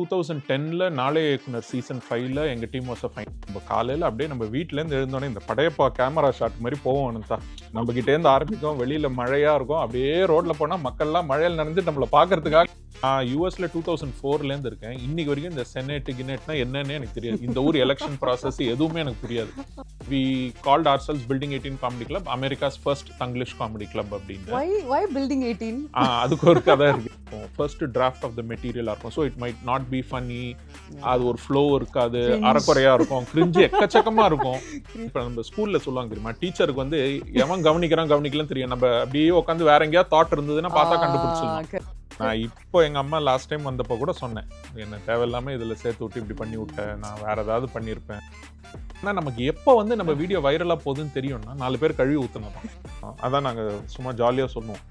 2010ல நாளைய இயக்குனர் சீசன் 5ல எங்க டீம் வாஸ் அ ஃபைன். நம்ம காலையில அப்படியே நம்ம வீட்லேருந்து எழுந்தோடனே இந்த படையப்பா கேமரா ஷாட் மாதிரி போவோம் அனந்தா. நம்ம கிட்டேருந்து ஆரம்பிக்கும், வெளியில மழையா இருக்கும், அப்படியே ரோட்ல போனா மக்கள்லாம் மழையில் நனைஞ்சு நம்மளை பார்க்கறதுக்காக. நான் யூஎஸ்ல 2004லேருந்து இருக்கேன். இன்னைக்கு வரைக்கும் இந்த செனேட் கினேட்னா என்னன்னே எனக்கு தெரியாது. இந்த ஊர் எலெக்ஷன் ப்ராசஸ் எதுவுமே எனக்கு புரியாது. We called ourselves Building 18 Comedy Club, America's first Tanglish comedy club அப்படின்னு. Why Building 18? அதுக்கு ஒரு கதை இருக்கு. ஃபர்ஸ்ட் டிராஃப்ட் ஆஃப் த மெட்டீரியலா இருக்கும். So it might not be funny. அது ஒரு ஃப்ளோ இருக்காது, அறக்குறையா இருக்கும், கிரிஞ்சு எக்கச்சக்கமா இருக்கும். இப்போ நம்ம ஸ்கூல்ல சொல்லுவாங்க தெரியுமா, டீச்சருக்கு வந்து எவன் கவனிக்கலன்னு தெரியும். நம்ம அப்படியே உட்காந்து வேற எங்கேயா தாட் இருந்ததுன்னா பார்த்தா கண்டுபிடிச்சிடலாம். நான் இப்போ எங்க அம்மா லாஸ்ட் டைம் வந்தப்போ கூட சொன்னேன், என்ன தேவையில்லாம இதுல சேர்த்து விட்டு இப்படி பண்ணி விட்டேன், நான் வேற ஏதாவது பண்ணியிருப்பேன். ஆனால் நமக்கு எப்போ வந்து நம்ம வீடியோ வைரலாக போகுதுன்னு தெரியும்னா 4 பேர் கழுவி ஊற்றுனோம். அதான் நாங்கள் சும்மா ஜாலியாக சொல்லுவோம்,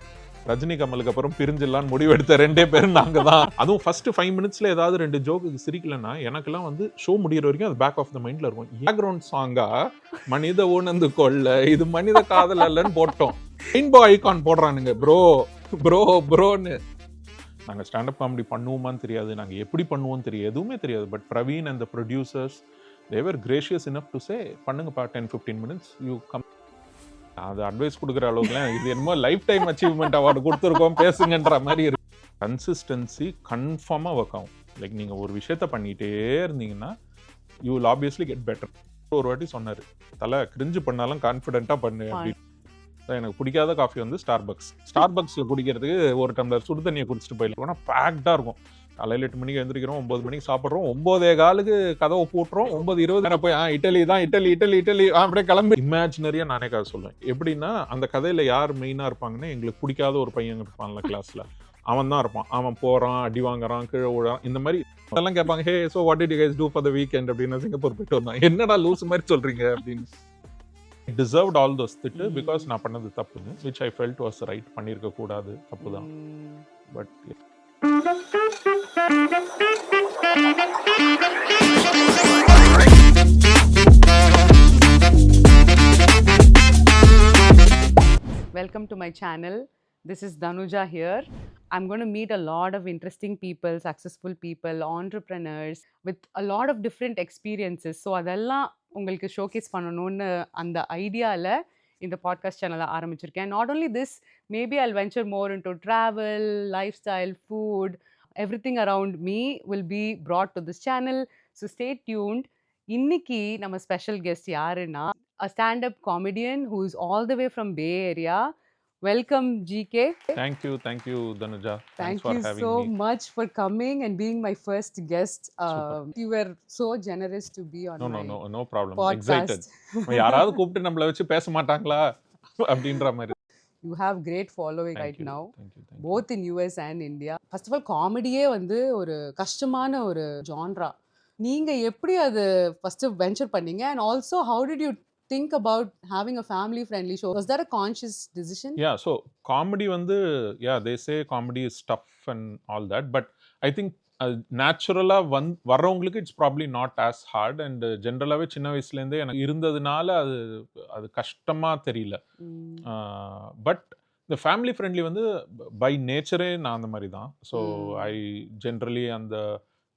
ரஜினி கமலுக்கு அப்புறம் பிரிஞ்சிடலான்னு முடிவெடுத்த 2 பேர் நாங்கள் தான். அதுவும் ஃபர்ஸ்ட் 5 மினிட்ஸ்ல ஏதாவது 2 ஜோக்கு சிரிக்கலன்னா எனக்கெல்லாம் வந்து ஷோ முடிகிற வரைக்கும் அது பேக் ஆஃப் த மைண்ட்ல இருக்கும். பேக்ரவுண்ட் சாங்கா மனித உணர்ந்து கொள்ள இது மனித காதல் அல்லன்னு போட்டோம். ரெயின்போ ஐகான் போடுறானுங்க, ப்ரோ ப்ரோ ப்ரோன்னு. நாங்கள் ஸ்டாண்டப் காமெடி பண்ணுவோமான்னு தெரியாது, நாங்கள் எப்படி பண்ணுவோம்னு தெரியாது, எதுவுமே தெரியாது. But Praveen and the producers, they were gracious enough to say பண்ணுங்கப்பா 10-15 minutes you come. அது அட்வைஸ் கொடுக்குற அளவுக்குலாம் இது என்னமோ லைஃப் டைம் அச்சீவ்மெண்ட் அவார்டு கொடுத்துருக்கோம் பேசுங்கன்ற மாதிரி இருக்கு. கன்சிஸ்டன்சி கன்ஃபார்மாக ஒர்க் ஆகும். லைக் நீங்கள் ஒரு விஷயத்த பண்ணிகிட்டே இருந்தீங்கன்னா you will obviously get better. ஒரு வாட்டி சொன்னார், தலை கிரிஞ்சு பண்ணாலும் கான்ஃபிடென்ட்டாக பண்ணு அப்படின்னு. எனக்கு பிடிக்காத காஃபி வந்து ஸ்டார்பக்ஸில் குடிக்கிறதுக்கு ஒரு டம்ளர் சுடு தண்ணியை குடிச்சிட்டு போயிடலாம். ஆனால் பேக்டாக இருக்கும். காலையில் 8 மணிக்கு எழுந்திரிக்கிறோம், 9 மணிக்கு சாப்பிட்றோம், 9:15 கதவை போட்டுறோம், 9:20 போய் இட்டலி தான் இட்டலி அப்படியே கிளம்பி. இமேஜினரியாக நானே கதை சொல்லுவேன். எப்படின்னா அந்த கதையில் யார் மெயினாக இருப்பாங்கன்னா, எங்களுக்கு பிடிக்காத ஒரு பையன் இருப்பான்ல கிளாஸில், அவன் தான் இருப்பான். அவன் போகிறான், அடி வாங்குறான், கீழே விடுறான், இந்த மாதிரி அதெல்லாம் கேட்பாங்க. Hey so what did you guys do for the weekend அப்படின்னு சிங்கப்பூர் போயிட்டு வந்தான். என்னடா லூஸ் மாதிரி சொல்கிறீங்க அப்படின்னு. டிசர்வ்ட் ஆல் தோஸ் திட்டு பிகாஸ் நான் பண்ணது தப்புன்னு, which I felt was right. பண்ணியிருக்க கூடாது, தப்பு தான். But Welcome to my channel. This is Dhanuja here. I'm going to meet a lot of interesting people, successful people, entrepreneurs with a lot of different experiences. So அதெல்லாம் உங்களுக்கு showcase பண்ணணும்னு அந்த ஐடியாவில் இந்த பாட்காஸ்ட் சேனலை ஆரம்பிச்சிருக்கேன். Not only this, maybe I'll venture more into travel, lifestyle, food, everything around me will be brought to this channel. So stay tuned. இன்னைக்கு நம்ம ஸ்பெஷல் கெஸ்ட் யாருன்னா, a stand-up comedian who is all the way from Bay Area. Welcome, GK. Thank you, Dhanuja. Thank for you having so me. much for coming and being my first guest. You were so generous to be on my No problem. podcast. Excited. யாராவது கூப்பிட்டு நம்மள வச்சு பேச மாட்டாங்களா அப்படின்ற மாதிரி. You have great following right now, Thank you. both in US and India. First of all, காமெடியே வந்து ஒரு கஷ்டமான ஒரு ஜான்ரா. நீங்க எப்படி அது ஃபர்ஸ்ட் வென்ச்சர் பண்ணீங்க, and also how did you think about having a family friendly show? Was that a conscious decision? Yeah, so comedy வந்து, they say comedy is tough and all that, but I think நேச்சுரலா வர்றவங்களுக்கு it's probably not as heart. And ஜென்ரலாகவே சின்ன வயசுலேருந்தே எனக்கு இருந்ததுனால அது கஷ்டமாக தெரியல. பட் இந்த ஃபேமிலி ஃப்ரெண்ட்லி வந்து பை நேச்சரே நான் அந்த மாதிரி தான். ஸோ ஐ ஜென்ரலி அந்த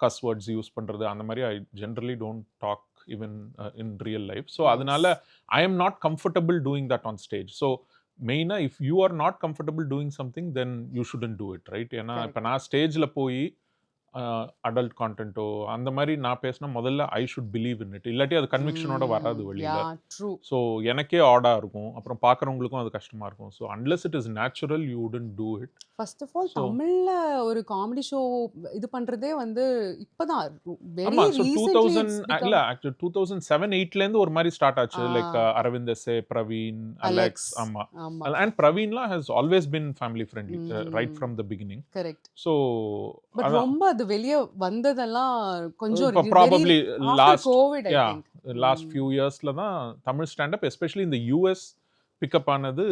கஸ் வேர்ட்ஸ் யூஸ் பண்ணுறது அந்த மாதிரி I generally don't talk even in real life. So அதனால I am not comfortable doing that on stage. So மெயினாக if you are not comfortable doing something then you shouldn't do it, right? ஏன்னா இப்போ நான் ஸ்டேஜில் போய் adult கான்டென்ட்டோ அந்த மாதிரி நான் பேசினா முதல்ல I should believe in it, இல்லாட்டி அது கன்விக்ஷனோட வராது வெளியில. ஸோ எனக்கே ஆடா இருக்கும், அப்புறம் பார்க்குறவங்களுக்கும் அது கஷ்டமா இருக்கும். So unless it is natural you wouldn't do it. First of all தமிழ்ல ஒரு காமெடி ஷோ இது பண்றதே வந்து இப்பதான் வெரி ரீசன்ட்லி. இல்ல ஆக்சுவலி 2007-8ல இருந்து ஒரு மாதிரி ஸ்டார்ட் ஆச்சு. Like Aravind SA, Praveen, Alex. ஆமா, அண்ட் பிரவீன்லாம் has always been family friendly right from the beginning. Correct. So but ரொம்ப அது வெளிய வந்ததெல்லாம் கொஞ்சம் ப்ராபபிலி லாஸ்ட் ஃபியூ இயர்ஸ்ல தான் தமிழ் ஸ்டாண்டப் எஸ்பெஷலி இந்த யூஎஸ் பிக்கப் ஆனது.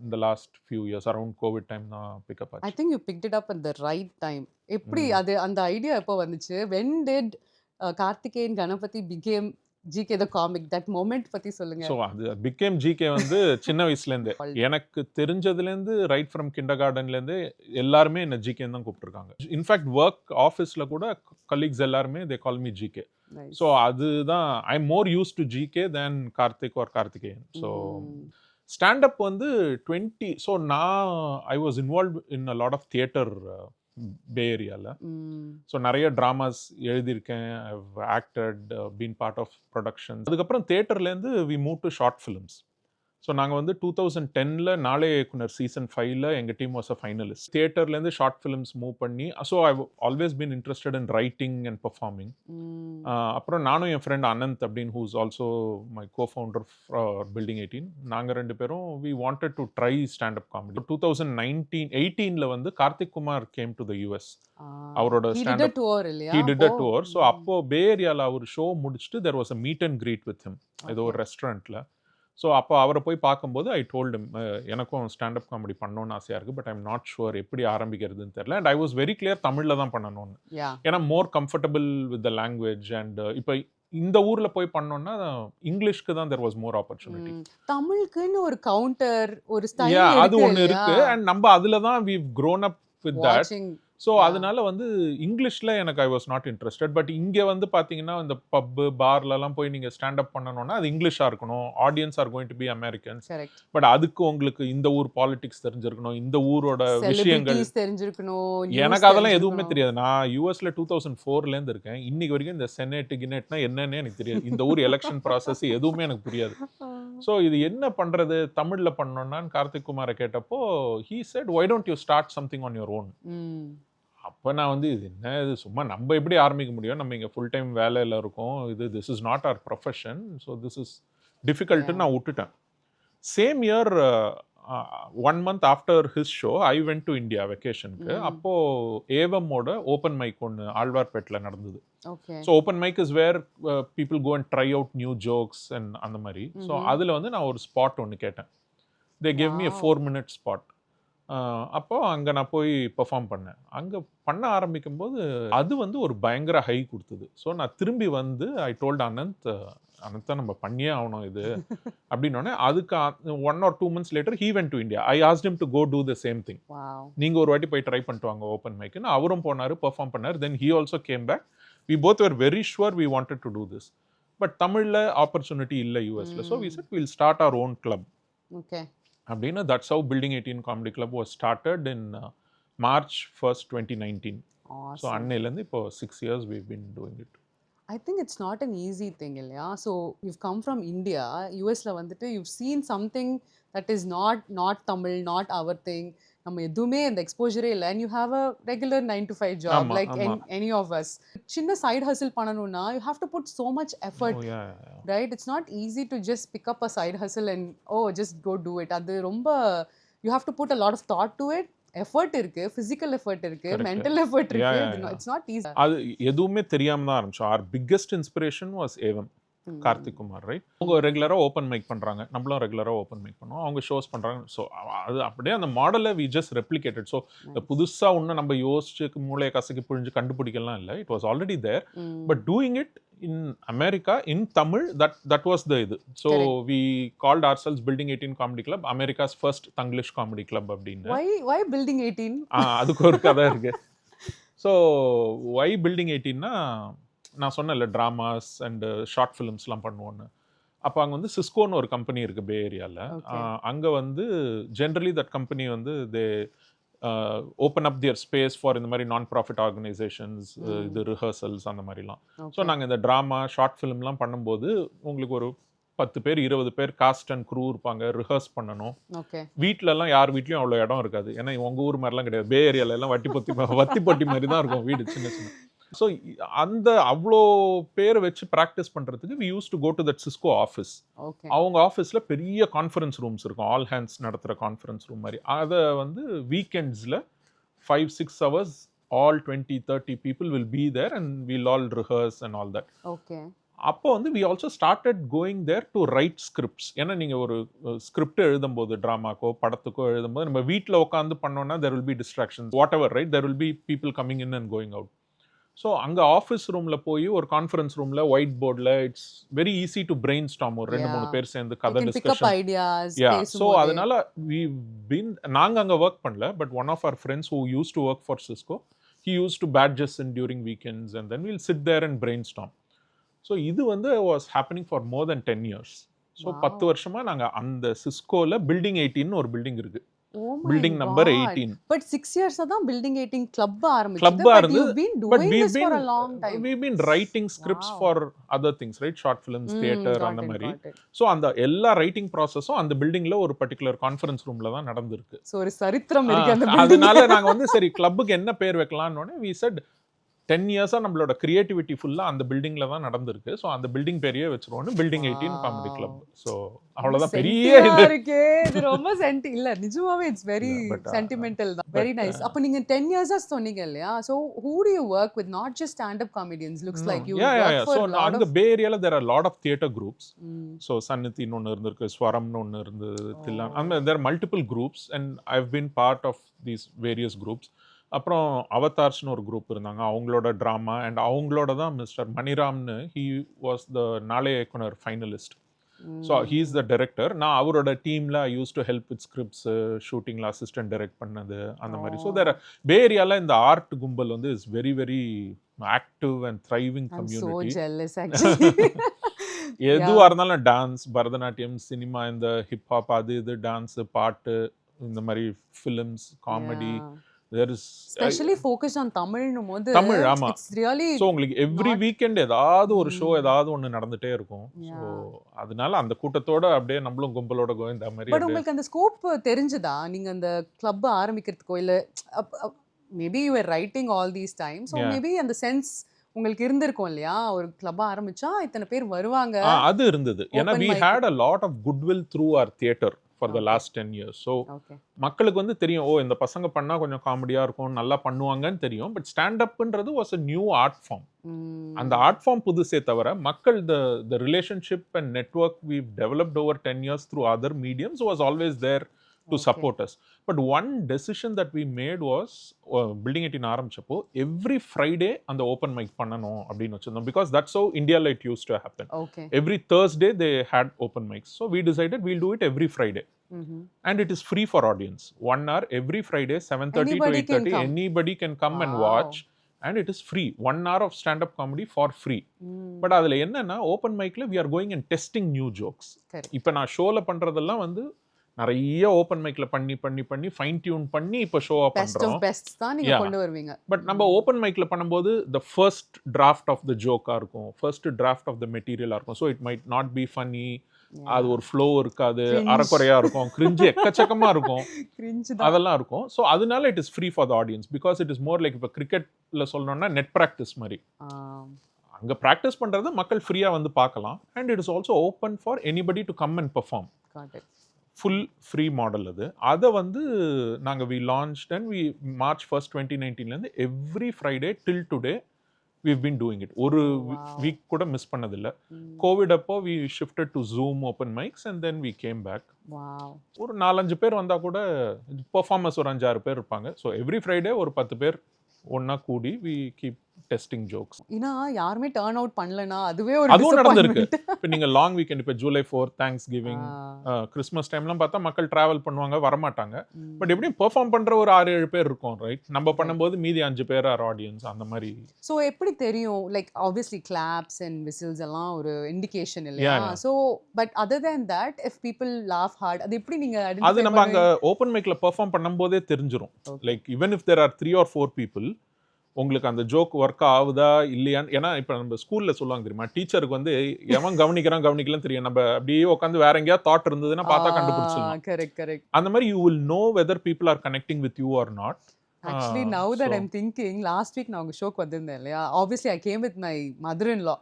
இந்த last few years around covid time தான் பிக்கப் ஆச்சு. I think you picked it up at the right time. எப்படி அது அந்த ஐடியா எப்போ வந்துச்சு? when did Karthikeyan Ganapathi became GK the comic that moment பத்தி சொல்லுங்க. ஸோ அது பிகேம் ஜிகே வந்து சின்ன வயசுலேருந்தே எனக்கு தெரிஞ்சதுலேருந்து ரைட் ஃப்ரம் கிண்டர் கார்டன்லேருந்து எல்லாருமே என்ன ஜிகேன்னு தான் கூப்பிட்டுருக்காங்க. இன்ஃபேக்ட் ஒர்க் ஆஃபீஸில் கூட கலீக்ஸ் எல்லாருமே they call me GK. Nice. So அதுதான் I am more used to GK than Karthik or Karthikeyan. So stand up வந்து 20 ஸோ நான் I was involve in a lot of theatre Bay ஏரியாவில். ஸோ நிறைய ட்ராமாஸ் எழுதியிருக்கேன், I've acted, been part of productions. அதுக்கப்புறம் தியேட்டர்லேருந்து we move to short films. So நாங்கள் வந்து 2010 Naalaiya Iyakkunar season 5 எங்கள் டீம் வாஸ் அ ஃபைனலிஸ்ட். தியேட்டர்லேருந்து ஷார்ட் ஃபிலிம்ஸ் மூவ் பண்ணி so I always been interested in writing and performing. அப்புறம் நானும் என் ஃப்ரெண்ட் அனந்த் அப்படின்னு who's also my co founder building 18, நாங்கள் 2 பேரும் we wanted to try stand up comedy. 2018 வந்து Karthik Kumar came to the US. அவரோட stand up he did a tour. So அப்போ Bay ஏரியாவில் அவர் ஷோ முடிச்சுட்டு there was a meet and greet with him ஏதோ ஒரு ரெஸ்டாரண்ட்டில். ஸோ அப்போ அவரை போய் பார்க்கும்போது ஐ டோல்ட் ஹிம் எனக்கும் ஸ்டாண்டப் காமெடி பண்ணணும்னு ஆசையாக இருக்குது, பட் ஐம் நாட் ஷுர் எப்படி ஆரம்பிக்கிறதுன்னு தெரியல. And I was very clear தமிழில் தான் பண்ணணும்னு. ஏன்னா மோர் comfortable with the language. And இப்போ இந்த ஊர்ல போய் பண்ணோம்னா இங்கிலீஷ்க்கு தான் தேர் வாஸ் மோர் ஆப்பர்ச்சுனிட்டி. தமிழுக்குன்னு ஒரு கவுண்டர் ஒரு ஸ்டைல் அது ஒன்று இருக்கு. அண்ட் நம்ம அதுல தான் we've grown up with that. So அதனால வந்து இங்கிலீஷில் எனக்கு ஐ வாஸ் நாட் இன்ட்ரெஸ்டட். பட் இங்கே வந்து பார்த்தீங்கன்னா இந்த பப்பு பார்லலாம் போய் நீங்கள் ஸ்டாண்டப் பண்ணணும்னா அது இங்கிலீஷாக இருக்கணும், audience are going to be Americans. But அதுக்கு உங்களுக்கு இந்த ஊர் பாலிடிக்ஸ் தெரிஞ்சிருக்கணும், இந்த ஊரோட விஷயங்கள் தெரிஞ்சிருக்கணும். எனக்கு அதெல்லாம் எதுவுமே தெரியாது. நான் யூஎஸ்ல 2004 இருக்கேன். இன்னைக்கு வரைக்கும் இந்த செனேட் கினேட்னா என்னன்னே எனக்கு தெரியாது. இந்த ஊர் எலெக்ஷன் ப்ராசஸ் எதுவுமே எனக்கு புரியாது. ஸோ இது என்ன பண்ணுறது தமிழில் பண்ணோன்னான்னு கார்த்திக் குமாரை கேட்டப்போ he set why don't you start something on your own. அப்போ நான் வந்து இது என்ன இது சும்மா நம்ம எப்படி ஆரம்பிக்க முடியும், நம்ம இங்கே ஃபுல் டைம் வேலையில் இருக்கோம், this is not our profession, so this is டிஃபிகல்ட்டுன்னு நான் விட்டுட்டேன். Same year 1 month after his show I went to India வெக்கேஷனுக்கு. அப்போது ஏவமோட ஓப்பன் மைக் ஒன்று ஆழ்வார்பேட்டில் நடந்தது. So open mic is where people go and try out new jokes and அந்த மாதிரி. ஸோ அதில் வந்து நான் ஒரு ஸ்பாட் ஒன்று கேட்டேன். They gave me 4 minute spot. அப்போது அங்கே நான் போய் பெர்ஃபார்ம் பண்ணேன். அங்கே பண்ண ஆரம்பிக்கும்போது அது வந்து ஒரு பயங்கர ஹை கொடுத்தது. ஸோ நான் திரும்பி வந்து ஐ டோல்ட் அனந்த் நம்ம பண்ணியே ஆகணும் இது அப்படின்னோடனே அதுக்கு 1 or 2 months later he went to India. I asked him to go do the same thing. நீங்கள் ஒரு வாட்டி போய் ட்ரை பண்ணிட்டு வாங்க ஓப்பன் மைக்குன்னு. அவரும் போனார், பெர்ஃபார்ம் பண்ணார். தென் he also came back. We both were very sure we wanted to do this. But தமிழில் ஆப்பர்ச்சுனிட்டி இல்லை யூஎஸில். So we said we'll start our own club. அப்படின்னு that's how Building 18 Comedy Club was started in March 1st, 2019. So அன்னையிலேருந்து இப்போ 6 years we've been doing it. I think it's not an easy thing இல்லையா? So you've come from India, USல வந்துட்டு you've seen something that is not Tamil, not our thing. நம்ம எதுவுமே அந்த எக்ஸ்போஜரே இல்லை. and you have a regular 9 to 5 job like any of us. சின்ன side hustle பண்ணணும்னா you have to put so much effort. Right? It's not easy to just pick up a side hustle and just go do it. அது ரொம்ப you have to put a lot of thought to it. Effort இருக்கு, physical effort இருக்கு, mental effort இருக்கு. It's not easy. அது எதுவுமே தெரியாம தான் ஆரம்பிச்சோம். our biggest inspiration was ஏவம், கார்த்திக் குமார். ரைட், அவங்க ரெகுலராக ஓப்பன் மைக் பண்ணுறாங்க, நம்மளும் ரெகுலராக ஓப்பன் மைக் பண்ணுவோம், அவங்க ஷோஸ் பண்ணுறாங்க. ஸோ அது அப்படியே அந்த மாடலை வி ஜஸ்ட் ரெப்ளிகேட்டட். ஸோ புதுசாக ஒன்று நம்ம யோசிச்சு மூளையை கசக்கி புழிஞ்சு கண்டுபிடிக்கலாம் இல்லை. It was already there. But doing it in America in Tamil, that was the idu. So we called ourselves Building 18 Comedy Club, America's first Tanglish comedy club அப்படினு. Why Building 18? அதுக்கு ஒரு கதை இருக்கு. So why Building 18 னா நான் சொன்னேன்ல dramas and short ஃபிலிம்ஸ்லாம் பண்ணுவோன்னு. அப்போ அங்கே வந்து சிஸ்கோன்னு ஒரு கம்பெனி இருக்குது பே ஏரியாவில். அங்கே வந்து ஜென்ரலி தட் கம்பெனி வந்து தே open up their space for இந்த மாதிரி நான் ப்ராஃபிட் ஆர்கனைசேஷன்ஸ், இது ரிஹர்சல்ஸ் அந்த மாதிரிலாம். ஸோ நாங்கள் இந்த ட்ராமா ஷார்ட் ஃபிலிம்லாம் பண்ணும்போது உங்களுக்கு ஒரு 10 பேர் 20 பேர் காஸ்ட் அண்ட் க்ரூ இருப்பாங்க, ரிஹர்ஸ் பண்ணணும். வீட்டிலலாம் யார் வீட்லையும் அவ்வளோ இடம் இருக்காது. ஏன்னா உங்கள் ஊர் மாதிரிலாம் கிடையாது. பே ஏரியாலெல்லாம் வத்தி பொட்டி மாதிரி தான் இருக்கும் வீடு, சின்ன சின்ன. ஸோ அந்த அவ்வளோ பேரை வச்சு ப்ராக்டிஸ் பண்ணுறதுக்கு we used to go to that Cisco office. அவங்க ஆஃபீஸில் பெரிய கான்ஃபரன்ஸ் ரூம்ஸ் இருக்கும், ஆல் ஹேண்ட்ஸ் நடத்துகிற கான்ஃபரன்ஸ் ரூம் மாதிரி. அதை வந்து வீக்கெண்ட்ஸில் 5-6 hours all 20-30 people will be there and we'll all rehearse and all that. அப்போ வந்து we also started going there to write scripts. ஏன்னா நீங்கள் ஒரு ஸ்கிரிப்ட் எழுதும்போது ட்ராமாக்கோ படத்துக்கோ எழுதும்போது நம்ம வீட்டில் உட்காந்து பண்ணோன்னா there will be distractions, whatever, right? There will be people coming in and going out. So அங்க ஆஃபீஸ் ரூம்ல போய் ஒரு கான்ஃபரன்ஸ் ரூம்ல ஒயிட் போர்டில் it's very easy to brainstorm. ஒரு 2-3 பேர் சேர்ந்து You கதை can pick up discussion. ideas, so பேசும்போதே. அதனால வி பீன் நாங்க அங்க ஒர்க் பண்ணல, but one of our friends who used to work for Cisco, he used to badge us in during weekends and then we'll sit there and brainstorm. So இது வந்து was happening for more than 10 years. So Wow. 10 வருஷமா நாங்க அந்த சிஸ்கோல building 18 ஒரு building இருக்கு. Oh my building number God. 18 But 6 years தான் building 18 club ஆரம்பிச்சது. கிளப்பா But இருந்து. you've been But doing we've this for a long time. been writing scripts Wow. for other things, right? Short films, theater Got அந்த it, மாதிரி. got it. So அந்த எல்லா writing ப்ராசஸும் அந்த பில்டிங்ல ஒரு பர்டிகுலர் கான்ஃபரன்ஸ் ரூம்ல தான் நடந்திருக்கு. So ஒரு சரித்திரம் இருக்கு அந்த building. அதனால நாங்க வந்து சரி கிளப்புக்கு என்ன பேர் வைக்கலாம்னு we said 10 இயர்ஸா நம்மளோட கிரியேட்டிவிட்டி ஃபுல்லா அந்த பில்டிங்ல தான் நடந்திருக்கு. ஸோ அந்த பில்டிங் பேரையே வச்சிருவோம்னு பில்டிங் 18 காமெடி கிளப். ஸோ அவ்வளவுதான் பெரிய சென்டியா இது. இருக்கே. இது ரொம்ப இல்ல நிஜமாவே it's very Yeah, but, sentimental தான். Very nice. அப்ப நீங்க 10 இயர்ஸா சொன்னீங்க இல்லையா? So who do you work with? Not just stand up comedians. Looks like you work for so a lot அங்க of பே ஏரியால there are lot of theatre groups. Mm. So சன்னித்தின்னு ஒன்று இருந்திருக்கு, ஸ்வரம்னு ஒன்று இருந்தது, தில்லான். அந்த there multiple groups and I have been part of these various groups. அப்புறம் அவதார்ஸ்னு ஒரு குரூப் இருந்தாங்க, அவங்களோட ட்ராமா அண்ட் அவங்களோட தான் மிஸ்டர் மணிராம்னு he was the Naalaiya Iyakkunar finalist. So he is the director. நான் அவரோட டீமில் I use to help with scripts, ஷூட்டிங்கில் அசிஸ்டன்ட் டைரக்ட் பண்ணது அந்த மாதிரி. ஸோ தேர் பே ஏரியாவில் இந்த ஆர்ட் கும்பல் வந்து is very very active and thriving I'm so community. jealous actually. எதுவாக இருந்தாலும் டான்ஸ், பரதநாட்டியம், சினிமா, இந்த ஹிப்ஹாப், அது இது டான்ஸ், பாட்டு, இந்த மாதிரி films, comedy. Yeah. There is Especially focused on தமிழ்னும் போது தமிழ், ஆமா. it's really ஸோ உங்களுக்கு எவ்ரி not- வீக்கெண்ட் ஏதாவது ஒரு ஷோ ஏதாவது ஒன்று நடந்துட்டே இருக்கும். So Yeah. அதனால அந்த கூட்டத்தோட அப்படியே நம்மளும் கும்பலோட கோவிந்த மாதிரி பட் அப்படியே. உங்களுக்கு அந்த ஸ்கோப் தெரிஞ்சுதா நீங்க அந்த கிளப் ஆரம்பிக்கிறதுக்கோ இல்ல maybe you are writing all these time so Yeah. Maybe அந்த சென்ஸ் உங்களுக்கு இருந்திருக்கும் இல்லையா ஒரு கிளப் ஆரம்பிச்சா இத்தனை பேர் வருவாங்க. அது இருந்தது. ஏன்னா Open we mic. had a lot of goodwill through our theater for the Okay. last 10 years. So okay மக்களுக்கு வந்து தெரியும், ஓ இந்த பசங்க பண்ணா கொஞ்சம் காமெடியா இருக்கும், நல்லா பண்ணுவாங்கன்னு தெரியும். பட் ஸ்டாண்ட் அப்ன்றது was a new art form. அந்த ஆர்ட் ஃபார்ம் புதுசே தவிர மக்கள் the relationship and network we've developed over 10 years through other mediums was always there to Okay. support us. But one decision that we made was building it in ஆரம்பிச்சப்போ every Friday அந்த open mic பண்ணணும் அப்படின்னு வச்சிருந்தோம். Because that's how India it used to happen. Okay Every Thursday they had open mics. So we decided we'll do it every Friday. And it is free for audience. 1 hour every Friday, 7:30 Anybody to can 8:30. come. Anybody can come and Wow. watch. And it is free. 1 hour of stand-up comedy for free. But அதில் என்னன்னா open மைக்கில் we are going and testing new jokes. Correct. இப்போ நான் ஷோவில் பண்ணுறதெல்லாம் வந்து நிறைய open மைக்கில் பண்ணி ஃபைன் டியூன் பண்ணி இப்போ ஷோவாக பெஸ்ட் பண்ணுறோம். ஆஃப் பெஸ்ட் தான் நீங்க Yeah. கொண்டு வருவீங்க. பட் நம்ம ஓப்பன் மைக்கில் பண்ணும்போது the first draft of the ஜோக்காக இருக்கும், ஃபர்ஸ்ட் டிராஃப்ட் ஆஃப் த மெட்டீரியலாக இருக்கும். So it might not be funny, அது ஒரு ஃப்ளோ இருக்காது, Cringe. அறக்குறையாக இருக்கும், கிரிஞ்சு எக்கச்சக்கமாக இருக்கும், கிரிஞ்ச் தான். அதெல்லாம் இருக்கும். ஸோ அதனால it is free for the audience. Because it is more like இப்போ கிரிக்கெட்டில் சொல்லணும்னா நெட் ப்ராக்டிஸ் மாதிரி. அங்கே ப்ராக்டிஸ் பண்ணுறது மக்கள் ஃப்ரீயாக வந்து பார்க்கலாம். And it is also open for anybody to come and perform. Got it. Full free model அது. அதை வந்து நாங்கள் we launched and March 1st 2019 every Friday till today we've been doing it. ஒரு Wow. வீக் கூட miss பண்ணதில்லை. Covid அப்போ we shifted to Zoom open mics and then we came back. Wow. ஒரு 4-5 பேர் வந்தா கூட பெர்ஃபார்மர்ஸ் ஒரு 5-6 பேர் இருப்பாங்க. ஸோ எவ்ரி ஃப்ரைடே ஒரு 10 பேர் ஒன்னா கூடி we keep testing jokes. ஏன்னா யாருமே டர்ன் அவுட் பண்ணலனா அதுவே ஒரு அதுவும் நடந்திருக்கு. disappointment. இப்போ நீங்க லாங் வீக்கெண்ட் இப்போ ஜூலை 4 தேங்க்ஸ் கிவிங், கிறிஸ்மஸ் டைம்லாம் பார்த்தா மக்கள் டிராவல் பண்ணுவாங்க, வரமாட்டாங்க. பட் எப்படியும் பெர்ஃபார்ம் பண்ற ஒரு 6-7 பேர் இருக்கும், ரைட்? நம்ம பண்ணும்போது மீதி 5 பேர் ஆர் ஆடியன்ஸ் அந்த மாதிரி. ஸோ எப்படி தெரியும் like obviously claps and whistles எல்லாம் ஒரு இண்டிகேஷன் இல்லையா? Yeah, yeah. So but other than that if people laugh hard அது எப்படி நீங்க அது identify நம்ம அங்க பண்ணுவீங்க? ஓப்பன் மைக்ல பெர்ஃபார்ம் பண்ணும்போதே தெரிஞ்சிரும். Okay. Like even if there are 3 or 4 people, உங்களுக்கு அந்த ஜோக் ஒர்க் ஆகுதா இல்லையான்னு. ஏன்னா இப்போ நம்ம ஸ்கூல்ல சொல்லுவாங்க தெரியுமா, டீச்சருக்கு வந்து எவன் கவனிக்கலன்னு தெரியும். நம்ம அப்படியே உட்காந்து வேற எங்கேயா தாட் இருந்ததுன்னா பார்த்தா கண்டுபிடிச்சிடலாம். Correct correct. அந்த மாதிரி you will know whether people are connecting with you are not. Actually now that so- I'm thinking last week நான் உங்க ஷோக்கு வந்திருந்தேன் இல்லையா? Obviously I came with my mother in law.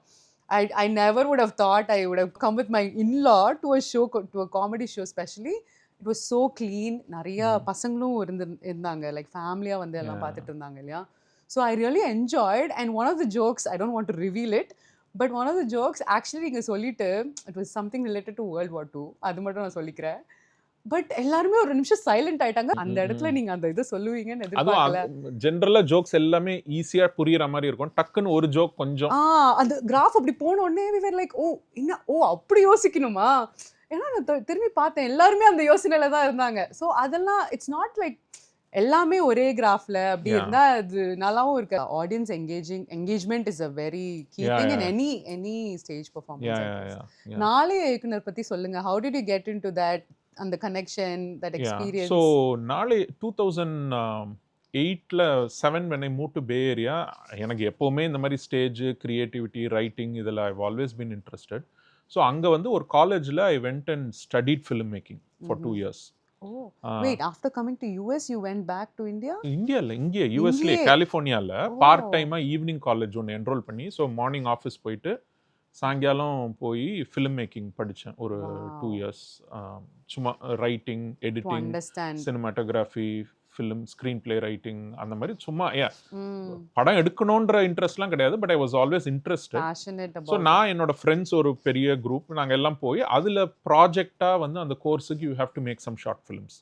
I never would have thought I would have come with my in-law to a show, to a comedy show especially. It was so clean. நிறைய பசங்களும் இருந்தாங்க like ஃபேமிலியா வந்து எல்லாம் Yeah. பார்த்துட்டு இருந்தாங்க இல்லையா? So I really enjoyed, and one of the jokes, I don't want to reveal it, but one of the jokes actually நீங்க சொல்லிட்டு it was something related to World War II. அது மட்டும் நான் சொல்லிக்கிறேன். பட் எல்லாருமே ஒரு நிமிஷம் சைலண்ட் ஆயிட்டாங்க. அந்த இடத்துல நீங்க அந்த இத சொல்லுவீங்கன்னு எதிர்பார்க்கல. அதுவும் ஜெனரலா ஜோக்ஸ் எல்லாமே ஈஸியா புரியுற மாதிரி இருக்கும். டக்குன்னு ஒரு ஜோக் கொஞ்சம் அந்த கிராஃப் அப்படி போன உடனே we were like, அப்படி யோசிக்கணுமா? ஏன்னா நான் திரும்பி பார்த்தேன். எல்லாருமே அந்த யோசனையில தான் இருந்தாங்க. ஸோ அதெல்லாம் இட்ஸ் நாட் லைக் எல்லாமே ஒரே கிராஃப்ல அப்படி இருந்தா அது நல்லாவும் இருக்கு. Audience engagement is a very key thing in any stage performance. நாளை இயக்குனர் பத்தி சொல்லுங்க. How did you get into that? அந்த கனெக்ஷன், that experience? So நாளை 2008ல 7 when I moved to Bay Area, எனக்கு எப்பவுமே இந்த மாதிரி ஸ்டேஜ், கிரியேட்டிவிட்டி, ரைட்டிங் இதில் I've always been interested. So அங்கே வந்து ஒரு காலேஜில் I went and studied filmmaking for 2 years. Oh, wait, after coming to US, you went back to India? இந்தியாவில் இங்கே யூஎஸ்லேயே கலிஃபோர்னியாவில் பார்ட் டைமாக ஈவினிங் காலேஜ் ஒன்று என்ரோல் பண்ணி, ஸோ மார்னிங் ஆஃபீஸ் போயிட்டு சாயங்காலம் போய் ஃபிலிம் மேக்கிங் படித்தேன் ஒரு 2 years. சும்மா writing, editing, cinematography, film screen play writing, அந்த மாதிரி சும்மா படம் எடுக்கணுன்ற இன்ட்ரெஸ்ட்லாம் கிடையாது, but I was always interested. So நான் என்னோட ஃப்ரெண்ட்ஸ் ஒரு பெரிய குரூப், நாங்கள் எல்லாம் போய் அதில் ப்ராஜெக்டாக வந்து அந்த கோர்ஸுக்கு you have to make some short films.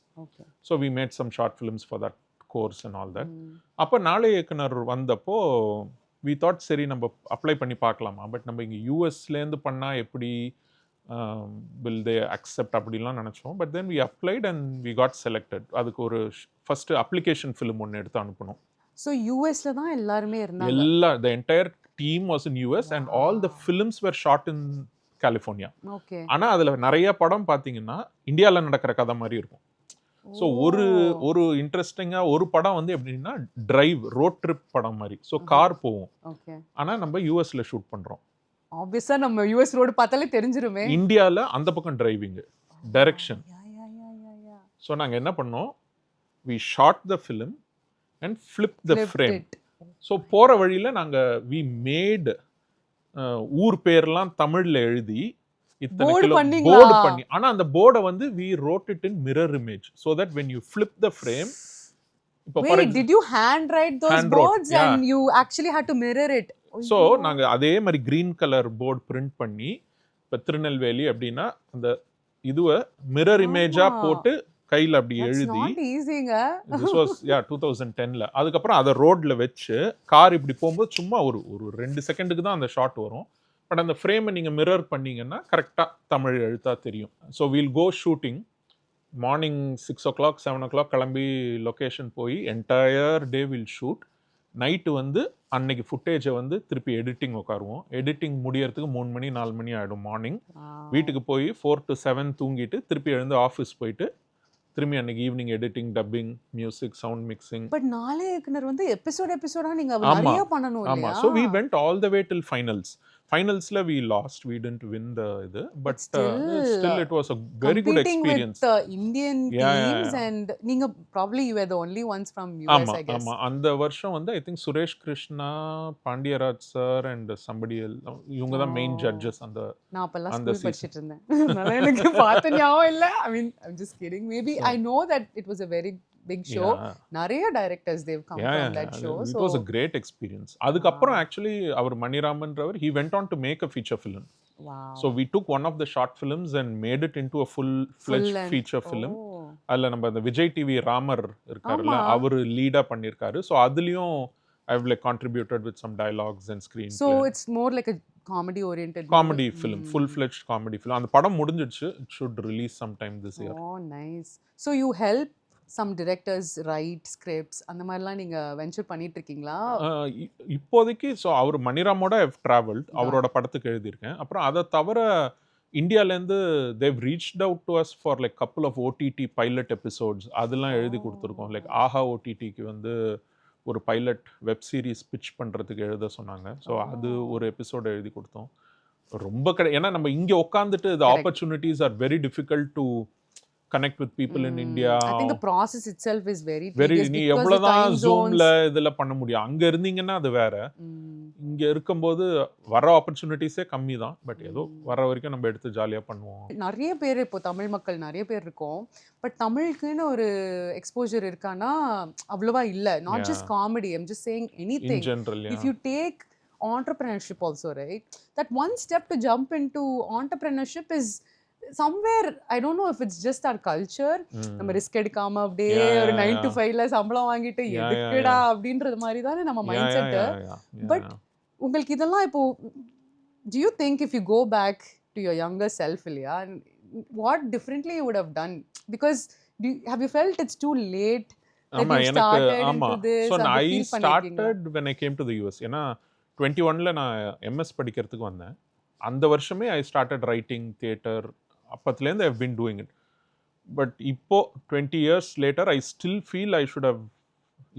So we made some short films for that course and all that. அப்போ நாளை இயக்குனர் வந்தப்போ வி தாட் சரி நம்ம அப்ளை பண்ணி பார்க்கலாமா, பட் நம்ம இங்கே யூஎஸ்லேருந்து பண்ணால் எப்படி will they accept அப்படிலாம் நினச்சோம். But then we applied and we got selected. அதுக்கு ஒரு ஃபர்ஸ்ட் அப்ளிகேஷன் ஃபிலிம் ஒன்று எடுத்து அனுப்பணும். ஸோ யூஎஸ்ல தான் எல்லாருமே இருந்தாங்க. the entire team was in US and all the films were shot in California. Okay. ஆனால் அதில் நிறைய படம் பார்த்தீங்கன்னா இந்தியாவில் நடக்கிற கதை மாதிரி இருக்கும். ஸோ ஒரு இன்ட்ரெஸ்டிங்காக ஒரு படம் வந்து எப்படின்னா டிரைவ் ரோட் ட்ரிப் படம் மாதிரி. ஸோ கார் போவோம், ஆனால் நம்ம யூஎஸ்ல ஷூட் பண்ணுறோம். ஆப்வியஸா நம்ம யூஎஸ் ரோடு பார்த்தாலே தெரிஞ்சிருமே. இந்தியாவில் அந்த பக்கம் டிரைவிங், டைரக்ஷன். ஸோ நாங்கள் என்ன பண்ணோம், we shot the film and flip the frame. So போகிற வழியில் நாங்கள் வி மேட் ஊர் பேர்லாம் தமிழில் எழுதி இத்தனை கிலோ போர்டு பண்ணி, ஆனா அந்த போர்டை வந்து we wrote it in mirror image so that when you flip the frame. Wait, did you handwrite those boards and you actually had to mirror it? So நாங்க அதே மாதிரி கிரீன் கலர் போர்டு பிரிண்ட் பண்ணி, இப்போ திருநெல்வேலி அப்படின்னா அந்த இதுவை mirror இமேஜா போட்டு கையில் அப்படி எழுதி, this was 2010ல. அதுக்கப்புறம் அதை ரோட்ல வச்சு கார் இப்படி போகும்போது சும்மா ஒரு 2 செகண்டுக்கு தான் அந்த ஷாட் வரும். பட் அந்த ஃப்ரேமை நீங்கள் மிரர் பண்ணிங்கன்னா கரெக்டாக தமிழ் எழுத்தாக தெரியும். So we'll go shooting morning 6 o'clock 7 o'clock கிளம்பி லொக்கேஷன் போய் entire day will shoot. Night வந்து அன்னைக்கு ஃபுட்டேஜை வந்து திருப்பி எடிட்டிங் உட்காருவோம். எடிட்டிங் முடியறதுக்கு 3 மணி 4 மணி ஆகிடும் மார்னிங். வீட்டுக்கு போய் 4 to 7 தூங்கிட்டு திருப்பி எழுந்து ஆஃபீஸ் போயிட்டு திரும்பி அன்னைக்கு evening editing, dubbing, music, sound mixing. But நாளை இயக்குனர் வந்து எபிசோடா நீங்க நிறைய பண்ணணும் இல்லையா? ஆமா. So we went all the way till finals. Finalsல we lost, we didn't win the இது, but still it was a very good experience with Indian teams. And நீங்க probably you were the only ones from US, I guess. ஆமா. அந்த வருஷம் வந்து I think Suresh Krishna, Pandiraj sir and somebody else, இவங்க தான் main judges. அந்த நான் அப்பலாம் ஸ்கூல் படிச்சிட்டு இருந்தேன், அதனால எனக்கு பார்த்த ஞாபகம் இல்ல. I mean, I'm just kidding. Maybe I know that it was a very big show. நிறைய directors they've come from that show. It was a great experience. அதுக்கப்புறம் actually our மணிராமன்றவர் he went on to make a feature film. Wow. So we took one of the short films and made it into a full-fledged feature film. அதுல நம்ம அந்த Vijay TV Ramar இருக்காருல்ல, அவர் லீடா பண்ணிருக்காரு. So அதுலயும் I've like contributed with some dialogues and screenplay. So it's more like a comedy oriented film, full-fledged comedy film. அந்த படம் முடிஞ்சிடுச்சு. It should release sometime this year. Oh, nice. So you help some directors write scripts, அந்த மாதிரிலாம் நீங்க venture பண்ணிட்டு இருக்கீங்களா? இப்போதைக்கு so அவர் மணிராமோட I've traveled, அவரோட படத்துக்கு எழுதியிருக்கேன். அப்புறம் அதை தவிர இந்தியாவிலேருந்து they've reached out to us for like couple of OTT pilot episodes. அதெல்லாம் எழுதி கொடுத்துருக்கோம். லைக் ஆஹா OTTக்கு வந்து ஒரு பைலட் வெப் சீரிஸ் பிச் பண்ணுறதுக்கு எழுத சொன்னாங்க. ஸோ அது ஒரு எபிசோட் எழுதி கொடுத்தோம். ரொம்ப ஏன்னா நம்ம இங்கே உட்காந்துட்டு the opportunities are very difficult to connect with people in India. I think the process itself is very tedious. நீ எவ்வளவுதான் ஜூம்ல இதெல்லாம் பண்ண முடியும். அங்க இருந்தீங்கன்னா அது வேற. இங்க இருக்கும்போது வர ஆப்பர்ச்சுனிட்டிஸே கம்மி தான். பட் ஏதோ வர வரைக்கும் நம்ம எடுத்து ஜாலியா பண்ணுவோம். நிறைய பேர் இப்போ தமிழ் மக்கள் நிறைய பேர் இருக்கோம். பட் தமிழுக்குன்னு ஒரு எக்ஸ்போஜர் இருக்கானா அவ்வளவா இல்ல. Not just comedy, I'm just saying anything. In general, if you take entrepreneurship also, right? That one step to jump into entrepreneurship is somewhere I don't know if it's just our culture. நம்ம risk எடுக்காம அப்படியே Yeah, ஒரு yeah, 9 to yeah. 5ல சம்பளம் வாங்கிட்டு Yeah, yeah, எதுக்குடா yeah. அப்படின்றது மாதிரி தானே நம்ம Yeah, mind yeah, set. yeah, yeah, yeah, but yeah. உங்களுக்கு இதெல்லாம் இப்போ do you think if you go back to your younger self, இல்லையா, what differently you would have done? Because have you felt it's too late that ஆமா you've எனக்கு started ஆமா into this? So அப்படி I feel பண்ணிருக்கீங்களா? Started when I came to the US. ஏன்னா 21ல நான் MS படிக்கிறதுக்கு வந்தேன். அந்த வருஷமே ஐ ஸ்டார்டட் ரைட்டிங் தியேட்டர். அப்பத்துலேருந்து I been doing it. But இப்போ 20 years later I still feel I should have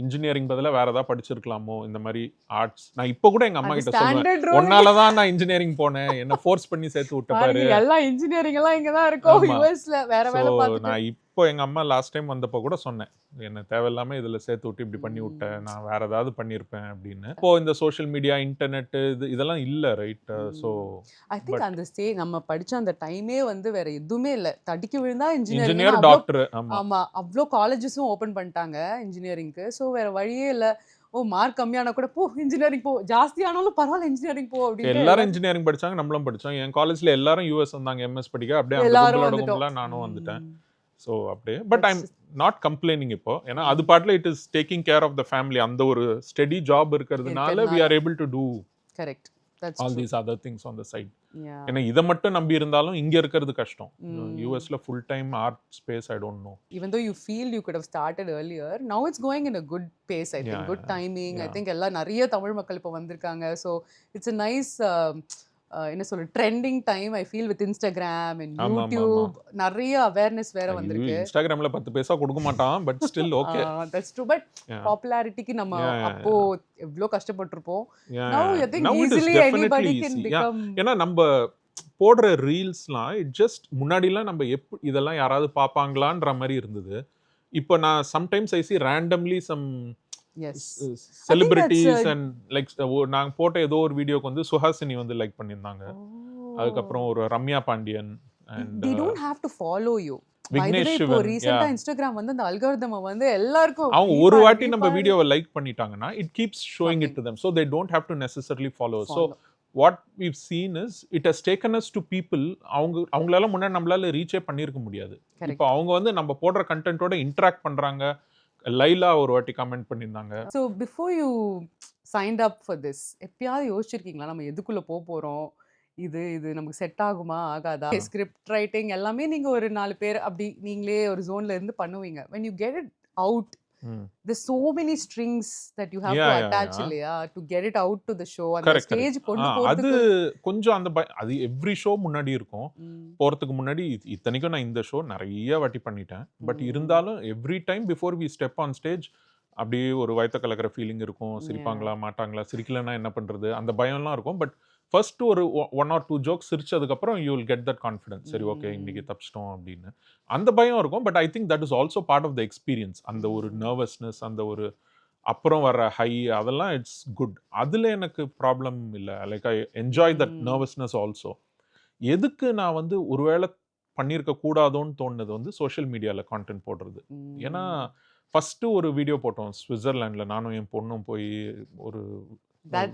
engineering பதிலாக வேற ஏதாவது படிச்சிருக்கலாமோ, இந்த மாதிரி ஆர்ட்ஸ். நான் இப்போ கூட எங்க அம்மா அது கிட்ட சொல்லுவேன், ஸ்டாண்டர்ட் ரோல். ஒன்னால தான் நான் இன்ஜினியரிங் போனேன், என்ன ஃபோர்ஸ் பண்ணி சேர்த்து விட்ட பாரு. பாருங்க எல்லாம் இன்ஜினியரிங் எல்லாம் இங்க தான் இருக்கும் ஆமா. யுஎஸ்ல வேற ஸோ வேலை பார்த்துட்டு. நான் இப்போ எங்க அம்மா லாஸ்ட் டைம் வந்தப்போ கூட சொன்னேன், என்ன தேவையில்லாம இதுல சேர்த்து விட்டு இப்படி பண்ணி விட்டேன், நான் வேற ஏதாவது பண்ணியிருப்பேன் அப்படின்னு. இப்போ இந்த சோஷியல் மீடியா, இன்டர்நெட் இதெல்லாம் இல்ல, ரைட்? ஸோ ஐ திங்க் அந்த நம்ம படிச்ச அந்த டைமே வந்து வேற எதுவுமே இல்ல. தடிக்கு விழுந்தா இன்ஜினியர், இன்ஜினியரிங். டாக்டர். ஆமா ஆமா, அவ்வளோ காலேஜஸும் ஓபன் பண்ணிட்டாங்க இன்ஜினியரிங்க்கு. ஸோ வேற வழியே இல்ல. ஓ மார்க் கம்மியானா கூட போ இன்ஜினியரிங் போ, ஜாஸ்தி ஆனாலும் பரவாயில்ல இன்ஜினியரிங் போ அப்படின்னு எல்லாரும் இன்ஜினியரிங் படிச்சாங்க, நம்மளும் படிச்சோம். என் காலேஜ்ல எல்லாரும் யூஎஸ் வந்தாங்க எம்எஸ் படிக்க. அப்படியே அந்த எல்லாரும் கும்பலோட வந்துட்டோம். கும்பலா நானும் வந்துட்டேன். ஸோ அப்படியே பட் ஐம் நாட் கம்ப்ளைனிங் இப்போ. ஏன்னா அது பாட்டில் it is taking care of the family. அந்த ஒரு ஸ்டெடி ஜாப் இருக்கிறதுனால we are able to do correct. That's all these other things on the side. Yeah. ஏன்னா இதை மட்டும் நம்பி இருந்தாலும் இங்க இருக்கிறது கஷ்டம். யூஎஸ்ல full time art space I don't know. Even though you feel you could have started earlier, now it's going in a good pace, I think. Yeah, Good timing. I yeah. think எல்லாம் நிறைய தமிழ் மக்கள் இப்போ வந்திருக்காங்க. So it's a nice என்ன சொல்ற trending time I feel with Instagram and ஆமா, ஆமா, YouTube. நிறைய அவேர்னஸ் வேற வந்திருக்கு. இன்ஸ்டாகிராம்ல 10 பைசா கொடுக்க மாட்டான், but still okay. That's true. But பாப்புலாரிட்டிக்கு நம்ம Yeah, yeah, அப்போ எவ்வளோ கஷ்டப்பட்டிருப்போம். Now I think Now it is easily definitely anybody can easy. Yeah. become. ஏன்னா நம்ம போடுற ரீல்ஸ்லாம் இட் ஜஸ்ட் முன்னாடிலாம் நம்ம இதெல்லாம் யாராவது பார்ப்பாங்களான்ற மாதிரி இருந்தது. இப்போ நான் sometimes I see randomly some Yes. Celebrities and like நாங்க போட்ட ஏதோ ஒரு வீடியோக்கு வந்து சுஹாசினி வந்து லைக் பண்ணியிருந்தாங்க. அதுக்கப்புறம் ஒரு Ramya Pandian and They don't have to follow you. By the Vignesh way, இப்போ சிவன். ரீசெண்டா இன்ஸ்டாகிராம் வந்து அந்த அல்காரிதம் வந்து எல்லாருக்கும் அவங்க நீ ஒரு பாரு, வாட்டி நீ நம்ம பாரு. வீடியோவை லைக் பண்ணிட்டாங்கன்னா it keeps showing it to them, so they don't have to necessarily follow. So what we've seen is it has taken us to people அவங்களால முன்னாடி நம்மளால ரீச்சே பண்ணியிருக்க முடியாது. Correct. இப்போ அவங்க வந்து நம்ம போடுற கண்டென்ட்டோட இன்டராக்ட் பண்றாங்க. லைலா ஒரு வாட்டி கமெண்ட் பண்ணியிருந்தாங்க. So before you signed up for this, எப்பயாவது யோசிச்சிருக்கீங்களா நம்ம எதுக்குள்ள போறோம், இது நமக்கு செட் ஆகுமா ஆகாதா? ஸ்கிரிப்ட் ரைட்டிங் எல்லாமே நீங்க ஒரு 4 பேர் அப்படி நீங்களே ஒரு ஜோன்ல இருந்து பண்ணுவீங்க. when you get it out, there's so many strings that you have to Yeah, yeah, attach, yeah. இல்லையா, to get it out to the show and the Correct, stage correct. கொண்டு அது போறதுக்கு. கொஞ்சம் அந்த அது எவ்ரி ஷோ முன்னாடி இருக்கும். போறதுக்கு முன்னாடி இத்தனைக்கும் நான் இந்த ஷோ நிறைய வாட்டி பண்ணிட்டேன். பட் இருந்தாலும் every time before we step on stage அப்படியே ஒரு வயத்த கலக்கிற ஃபீலிங் இருக்கும். சிரிப்பாங்களா மாட்டாங்களா, சிரிக்கலன்னா என்ன பண்றது, அந்த பயம்லாம் இருக்கும். பட் ஃபர்ஸ்ட் ஒரு 1 or 2 ஜோக்ஸ் சிரிச்சதுக்கப்புறம் you will get that confidence. சரி ஓகே இன்னைக்கு தப்பிச்சிட்டோம் அப்படின்னு அந்த பயம் இருக்கும். But I think that is also part of the experience. அந்த ஒரு நர்வஸ்னஸ், அந்த ஒரு அப்புறம் வர ஹை, அதெல்லாம் இட்ஸ் குட். அதில் எனக்கு ப்ராப்ளம் இல்லை. Like I enjoy that nervousness also. எதுக்கு நான் வந்து ஒருவேளை பண்ணியிருக்க கூடாதோன்னு தோணுது வந்து சோஷியல் மீடியாவில் கான்டென்ட் போடுறது. ஏன்னா ஃபர்ஸ்ட் ஒரு வீடியோ போட்டோம் ஸ்விட்சர்லாண்டில், நானும் என் பொண்ணும் போய் ஒரு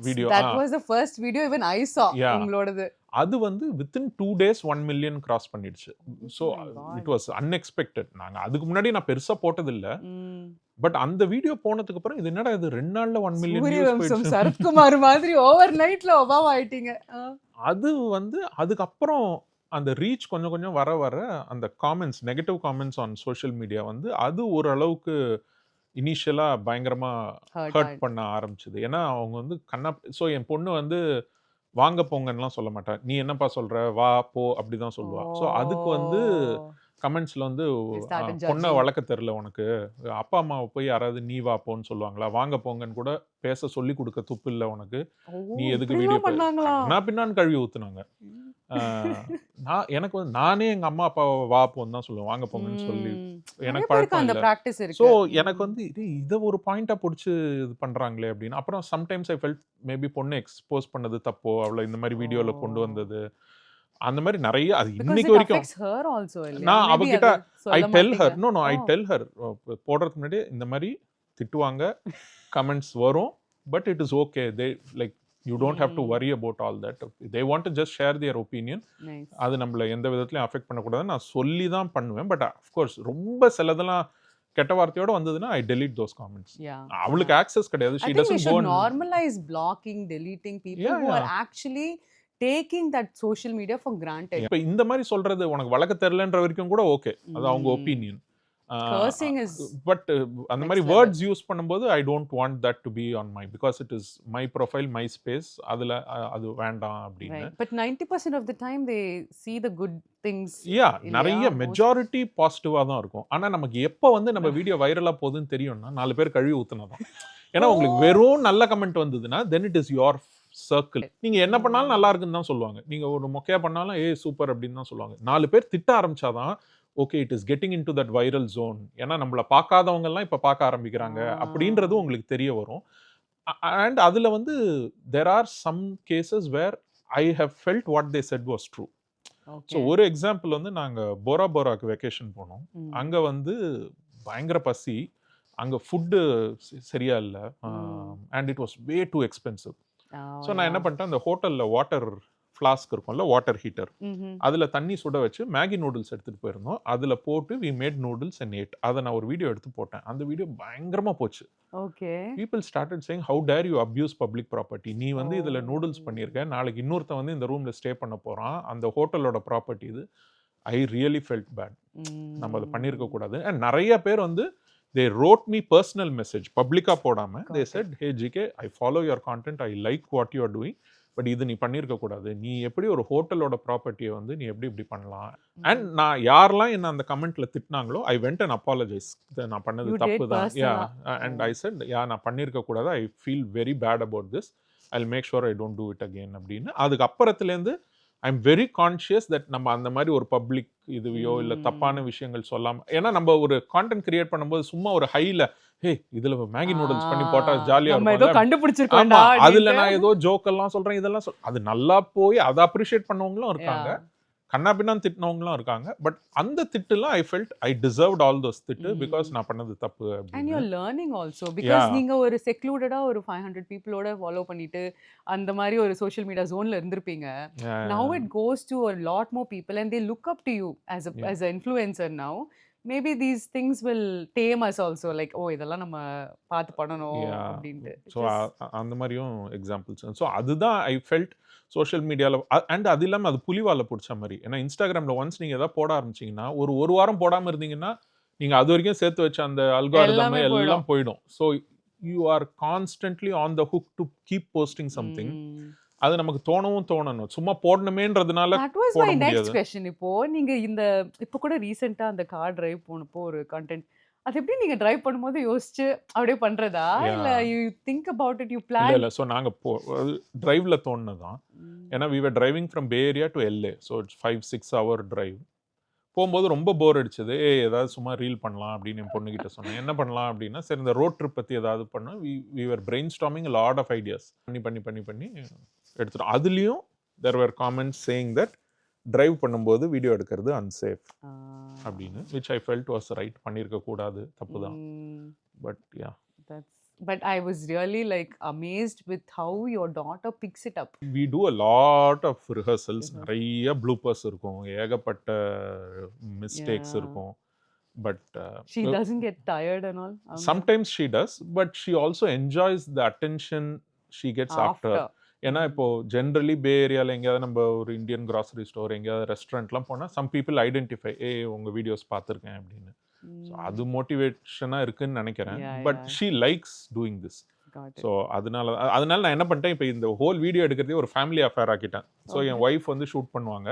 video. That was the first video even I saw. Yeah. உங்களோடது அது வந்து வித்தின் 2 days 1 million கிராஸ் பண்ணிடுச்சு. So it was unexpected. நாங்கள் அதுக்கு முன்னாடி நான் பெருசாக போட்டதில்லை. பட் அந்த வீடியோ போனதுக்கு அப்புறம் இது என்னடா இது 2 நாள்ல 1 million views சூரியவம்சம் போயிடுச்சு. சரத்குமார் மாதிரி ஓவர் நைட்ல ஒபாமா ஆயிட்டீங்க. அது வந்து அதுக்கப்புறம் அந்த ரீச் கொஞ்சம் கொஞ்சம் வர வர அந்த comments, negative comments on social media வந்து அது ஓரளவுக்கு இனிஷியலா பயங்கரமா ஹர்ட் பண்ண ஆரம்பிச்சது. ஏன்னா அவங்க வந்து ஸோ என் பொண்ணு வந்து வாங்க போங்கன்னுலாம் சொல்ல மாட்டா. நீ என்னப்பா சொல்ற, வா போ அப்படிதான் சொல்லுவா. ஸோ அதுக்கு வந்து கமெண்ட்ஸ்ல வந்து பொண்ணை வளர்க்க தெரியல உனக்கு, அப்பா அம்மாவை போய் யாராவது நீ வா போன்னு சொல்லுவாங்களா, வாங்க போங்கன்னு கூட பேச சொல்லி கொடுக்க துப்பு இல்லை உனக்கு, நீ எதுக்கு வீடியோ நான் பின்னான்னு கழுவி ஊத்துனாங்க. எனக்கு வந்து நானே எங்க அம்மா அப்பாவை வா போன்னு தான் சொல்லுவேன், வாங்க போங்கன்னு சொல்லி எனக்கு பழக்கம் இல்லை. ஸோ எனக்கு வந்து இதை ஒரு பாயிண்டா பிடிச்சி இது பண்றாங்களே அப்படின்னு. அப்புறம் சம்டைம்ஸ் ஐ ஃபெல்ட் மேபி பொண்ணு எக்ஸ்போஸ் பண்ணது தப்போ, அவளை இந்த மாதிரி வீடியோல கொண்டு வந்தது, அந்த மாதிரி நிறைய. அது இன்னைக்கு வரைக்கும் நான் அவகிட்ட ஐ டெல் ஹர் போடுறதுக்கு முன்னாடி இந்த மாதிரி திட்டுவாங்க, கமெண்ட்ஸ் வரும், but it is okay, they like you don't have to worry about all that. They want to just share their opinion. Nice. அது நம்மள எந்த விதத்துலையும் அஃபெக்ட் பண்ணக்கூடாதுன்னு நான் சொல்லி தான் பண்ணுவேன். பட் அஃப்கோர்ஸ் ரொம்ப சிலதெல்லாம் கெட்ட வார்த்தையோட வந்ததுன்னா ஐ delete those comments. Yeah. அவளுக்கு ஆக்சஸ் கிடையாது. I She think we doesn't go should and normalize blocking, deleting people Yeah, who are yeah. actually taking that social media for granted. இப்ப இந்த மாதிரி சொல்றது உனக்கு வழக்க தெரியலன்ற வரைக்கும் கூட ஓகே. அது அவங்க ஒப்பீனியன். Cursing is பட் அந்த மாதிரி next level. வேர்ட்ஸ் யூஸ் பண்ணும்போது I don't want that to be on my, because it is my profile, my space. அதுல அது வேண்டாம் அப்படின்னு. right. But 90% of the time they see the good things. யா இல்லையா? நிறைய majority பாசிட்டிவா தான் இருக்கும். ஆனா நமக்கு எப்போ வந்து நம்ம வீடியோ வைரலா போகுதுன்னு தெரியும்னா 4 பேர் கழுவி ஊத்துனதான். ஏன்னா உங்களுக்கு வெறும் நல்ல கமெண்ட் வந்ததுன்னா then it is your circle. நீங்க என்ன பண்ணாலும் நல்லா இருக்குன்னு தான் சொல்லுவாங்க. நீங்க ஒரு மொக்கையா பண்ணாலும் சூப்பர் அப்படின்னு தான் சொல்லுவாங்க. 4 பேர் திட்ட ஆரம்பிச்சாதான் okay it is getting into that viral zone. ஏன்னா நம்மள பார்க்காதவங்க எல்லாம் இப்ப பார்க்க ஆரம்பிக்கிறாங்க அப்படின்றது உங்களுக்கு தெரிய வரும். அண்ட் அதுல வந்து there are some cases where I have felt what they said was true. Okay. So ஒரு எக்ஸாம்பிள் வந்து நாங்க போரா போராக்கு வெக்கேஷன் போனோம். Mm. அங்க வந்து பயங்கர பசி, அங்க ஃபுட்டு சரியா இல்லை, and it was way two expensive. Oh, so நான் என்ன பண்ணிட்டேன், அந்த ஹோட்டல்ல வாட்டர் ஃப்ளாஸ்க் இருக்கும்ல, வாட்டர் ஹீட்டர், Mhm. அதுல தண்ணி சுட வச்சு மேகி நூடுல்ஸ் எடுத்துட்டு போயிருந்தோம். அதுல போட்டு we made noodles and ate. அதை நான் ஒரு வீடியோ எடுத்து போட்டேன். அந்த வீடியோ பயங்கரமா போச்சு. Okay. People started saying how dare you abuse public property. நீ வந்து இதுல நூடுல்ஸ் பண்ணியிருக்க, நாளைக்கு இன்னொருத்தன் வந்து இந்த ரூம்ல ஸ்டே பண்ண போறான், அந்த ஹோட்டலோட ப்ராப்பர்ட்டி இது. I really felt bad. நம்ம அதை பண்ணியிருக்க கூடாது. அண்ட் நிறைய பேர் வந்து they wrote me personal message பப்ளிக்கா போடாம. they said hey GK, I follow your content, I like what you are doing, but இது நீ பண்ணியிருக்க கூடாது. நீ எப்படி ஒரு ஹோட்டலோட ப்ராப்பர்ட்டியை வந்து நீ எப்படி இப்படி பண்ணலாம். அண்ட் நான் யாரெல்லாம் என்ன அந்த கமெண்ட்ல திட்டினாங்களோ ஐ வெண்ட் அண்ட் அப்பாலஜைஸ். நான் பண்ணது You did தப்பு தான். யா personal-ஆ? அண்ட் ஐ செட் நான் பண்ணியிருக்க கூடாது, I feel very bad about this, I will make sure I don't do it again அப்படின்னு. அதுக்கு அப்புறத்துலேருந்து I am very conscious that நம்ம அந்த மாதிரி ஒரு பப்ளிக் இதுவையோ இல்லை தப்பான விஷயங்கள் சொல்லாம. ஏன்னா நம்ம ஒரு கான்டென்ட் கிரியேட் பண்ணும்போது சும்மா ஒரு ஹைல ஹே இதுல மேகி நூடுல்ஸ் பண்ணி போட்டா ஜாலியா நம்ம ஏதோ இருக்கும், கண்டுபிடிச்சிருக்கோம்டா அதுல நான் ஏதோ ஜோக் எல்லாம் சொல்றேன், இதெல்லாம் அது நல்லா போய் அதை அப்ரிஷியேட் பண்ணவங்களும் இருக்காங்க, கண்ணா பின்னான்னு திட்டினவங்களும் இருக்காங்க. பட் அந்த திட்டுலாம் I felt I deserved all those திட்டு, பிகாஸ் நான் பண்ணது தப்பு and அப்படின்னு. you're learning also because Yeah. நீங்க ஒரு செக்லூடடா ஒரு 500 பீப்புளோட ஃபாலோ பண்ணிட்டு அந்த மாதிரி ஒரு சோஷியல் மீடியா ஜோன்ல இருந்திருப்பீங்க. Yeah. Now it goes to a lot more people and they look up to you as a Yeah. as an influencer now. Maybe these things will tame us also, like oh இதெல்லாம் நம்ம பார்த்து பண்ணணும் Yeah. அப்படின்ட்டு. So அந்த மாதிரியும் examples. So அதுதான் I felt social மீடியாவில். And அது இல்லாமல் அது புலிவாலை பிடிச்ச மாதிரி. ஏன்னா இன்ஸ்டாகிராமில் ஒன்ஸ் நீங்கள் எதாவது போட ஆரம்பிச்சிங்கன்னா ஒரு வாரம் போடாமல் இருந்தீங்கன்னா நீங்கள் அது வரைக்கும் சேர்த்து வச்ச அந்த அல்காரிதம் எல்லாமே எல்லாம் போயிடும். So you are constantly on the hook to keep posting something. அது நமக்கு தோணணும், சும்மா போடணுமேன்றதுனால That was போட my next முடியாது. question. இப்போ நீங்க இந்த இப்போ கூட ரீசெண்டா அந்த கார் டிரைவ் போனப்போ ஒரு கண்டென்ட் அது எப்படி நீங்க டிரைவ் பண்ணும்போது யோசிச்சு அப்படியே பண்றதா இல்ல Yeah. You think about it you இல்லை பிளான்? இல்லை ஸோ நாங்கள் டிரைவில் தோணுதான். ஏன்னா we were driving from Bay Area to LA, so it's 5-6 hour drive. போகும்போது ரொம்ப போர் அடிச்சது. ஏதாவது சும்மா ரீல் பண்ணலாம் அப்படின்னு என் பொண்ணுகிட்ட சொன்னேன். என்ன பண்ணலாம் அப்படின்னா, சரி இந்த ரோட் ட்ரிப் பற்றி ஏதாவது பண்ணோம். we were brainstorming a lot of ideas. பண்ணி எடுத்துட்டோம். அதுலேயும் there were comments saying that drive பண்ணும்போது வீடியோ எடுக்கிறது அன்சேஃப் அப்படின்னு, which I felt was right. பண்ணியிருக்க கூடாது, தப்பு தான். But yeah But I was really like amazed with how your daughter picks it up. we do a lot of rehearsals. நிறைய bloopers இருக்கும், ஏகப்பட்ட mistakes Yeah. இருக்கும். But She doesn't get tired and all? sometimes she does, but she also enjoys the attention she gets after. ஏன்னா இப்போ generally பே ஏரியாவில் எங்கேயாவது நம்ம ஒரு இந்தியன் கிராசரி ஸ்டோர் எங்கேயாவது ரெஸ்டாரண்ட்லாம் போனால் சம் பீப்புள் ஐடென்டிஃபை உங்கள் வீடியோஸ் பார்த்துருக்கேன் அப்படின்னு. ஸோ அது மோட்டிவேஷனாக இருக்குன்னு நினைக்கிறேன். Yeah, but yeah. She likes doing this. Got it. So அதனால நான் என்ன பண்ணிட்டேன், இப்போ இந்த ஹோல் வீடியோ எடுக்கிறதே ஒரு ஃபேமிலி அஃபேர் ஆக்கிட்டேன். ஸோ என் ஒய்ஃப் வந்து ஷூட் பண்ணுவாங்க,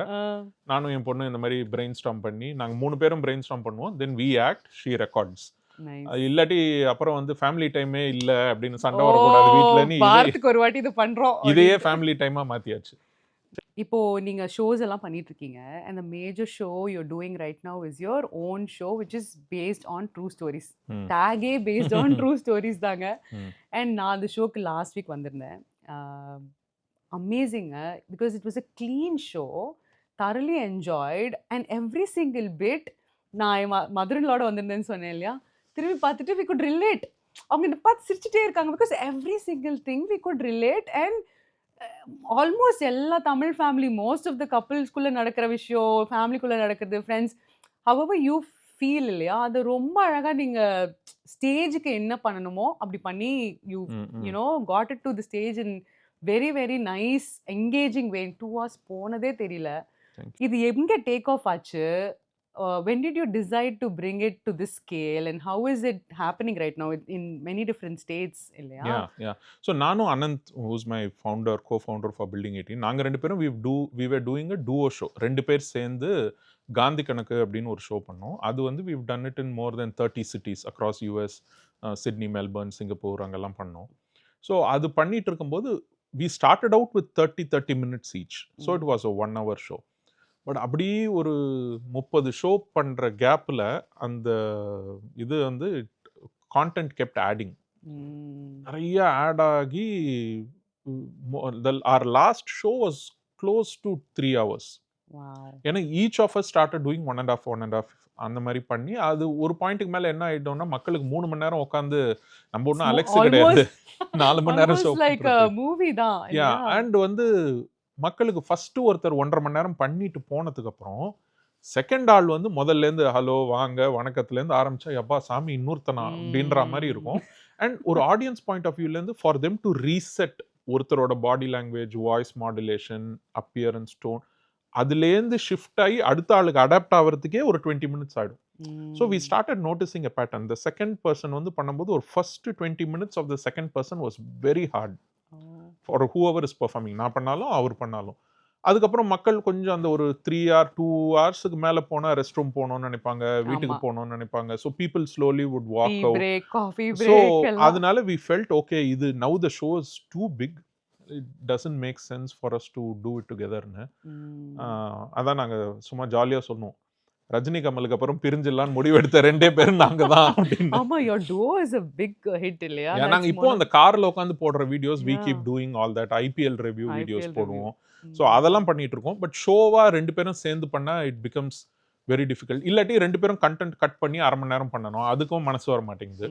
நானும் என் பொண்ணு இந்த மாதிரி பிரெயின் ஸ்டார்ம் பண்ணி நாங்கள் 3 பேரும் பிரெயின் ஸ்டார்ம் பண்ணுவோம். Then we act, she records. Nice. இல்லாட்டி அப்புறம் வந்து ஃபேமிலி டைமே இல்லை அப்படின்னு சண்டை வரக்கூடாது வீட்டில். வாரத்துக்கு ஒரு வாட்டி இது பண்றோம். இதையே ஃபேமிலி டைமா மாத்தியாச்சு. இப்போ நீங்க ஷோஸ் எல்லாம் பண்ணிட்டு இருக்கீங்க and the major show you're doing right now is your own show which is based on true stories. Tag based on true stories தாங்க. and நான் அந்த ஷோக்கு லாஸ்ட் வீக் வந்திருந்தேன். amazing because it was a clean show, thoroughly enjoyed and every single bit நான் மதுரனோட வந்திருந்தேன்னு சொன்னேன் இல்லையா, திரும்பி பார்த்துட்டு we could relate. அவங்க என்ன பார்த்து சிரிச்சுட்டே இருக்காங்க because every single thing we could relate and almost எல்லா Tamil family most of the கப்பிள்ஸ்குள்ள நடக்கிற விஷயம், ஃபேமிலிக்குள்ள நடக்கிறது, ஃப்ரெண்ட்ஸ் ஹவெவர் யூ ஃபீல் இல்லையா? அது ரொம்ப அழகா நீங்க ஸ்டேஜ்க்கு என்ன பண்ணணுமோ அப்படி பண்ணி you hmm, you hmm. No got it to the stage in very very nice engaging way. 2 hours போனதே தெரியல. Thank you. இது எங்க டேக் ஆஃப் ஆச்சு? When did you decide to bring it to this scale and how is it happening right now in many different states இல்லையா? Yeah. So நானும் Anand, who's my founder, co-founder for Building 18, நாங்க 2 பேரும் we were doing a duo show. 2 பேர் சேர்ந்து காந்தி கணக்கு அப்படின்னு ஒரு show பண்ணோம். அது வந்து we've done it in more than 30 cities across US, Sydney, Melbourne, Singapore அங்கெல்லாம் பண்ணோம். ஸோ அது பண்ணிட்டு இருக்கும்போது we started out with 30 minutes each. So it was a 1 hour show. But அப்படியே ஒரு 30 ஷோ பண்ற கேப்ல அந்த இது வந்து கான்டென்ட் கெப்ட் ஆடிங். நிறைய ஆட் ஆகி our last show was close to 3 hours. Wow. ஏன்னா each of us started doing 1.5 அந்த மாதிரி பண்ணி அது ஒரு பாயிண்ட்டுக்கு மேல என்ன ஆயிட்டோம்னா மக்களுக்கு 3 மணி நேரம் உட்காந்து நம்ம ஒன்றும் அலெக்ஸ் கிடையாது 4 மணி நேரம் show Almost like a movie தான் யா. இல்லையா? அண்ட் வந்து மக்களுக்கு ஃபர்ஸ்ட் ஒருத்தர் 1.5 மணி நேரம் பண்ணிட்டு போனதுக்கு அப்புறம் செகண்ட் ஆள் வந்து முதல்ல இருந்து ஹலோ வாங்க வணக்கத்துல இருந்து ஆரம்பிச்சா எப்பா சாமி இன்னொருத்தனா அப்படின்ற மாதிரி இருக்கும். அண்ட் ஒரு ஆடியன்ஸ் பாயிண்ட் ஆஃப் வியூல இருந்து ஃபார் தெம் டு ரீசெட் ஒருத்தரோட body language, voice modulation, appearance, tone அதுலேருந்து ஷிஃப்ட் ஆகி அடுத்த ஆளுக்கு அடாப்ட் ஆகிறதுக்கே ஒரு 20 மினிட்ஸ் ஆகிடும். So we started noticing a pattern. The second person வந்து பண்ணும்போது ஒரு first 20 minutes of the second person was very hard for whoever is performing. நான் பண்ணாலும் அவர் பண்ணாலும் அதுக்கப்புறம் மக்கள் கொஞ்சம் அந்த ஒரு 3 hour 2 hours மேலே போனால் ரெஸ்ட் ரூம் போகணும்னு நினைப்பாங்க, வீட்டுக்கு போகணும்னு நினைப்பாங்க. So people slowly would walk out. Break, coffee so break அதனால வி ஃபெல்ட் ஓகே இது now the show is too big, it doesn't make sense for us to do it டுகெதர்னு. அதான் நாங்கள் சும்மா ஜாலியாக சொன்னோம், ரஜினி கமலுக்கு அப்புறம் பிரிஞ்சிடலான்னு முடிவெடுத்த 2 பேரும் நாங்க தான் அப்படின்னு. ஆமா, your duo is a big hit இல்லையா? நாங்க இப்போ அந்த கார்ல உட்காந்து போடுற videos we keep doing all that. IPL review videos போடுவோம். ஸோ அதெல்லாம் பண்ணிட்டு இருக்கோம். பட் ஷோவா 2 பேரும் சேர்ந்து பண்ணா இட் பிகம்ஸ் வெரி டிஃபிகல்ட். இல்லாட்டி 2 பேரும் கண்டென்ட் கட் பண்ணி 1/2 மணி நேரம் பண்ணணும், அதுக்கும் மனசு வர மாட்டேங்குது.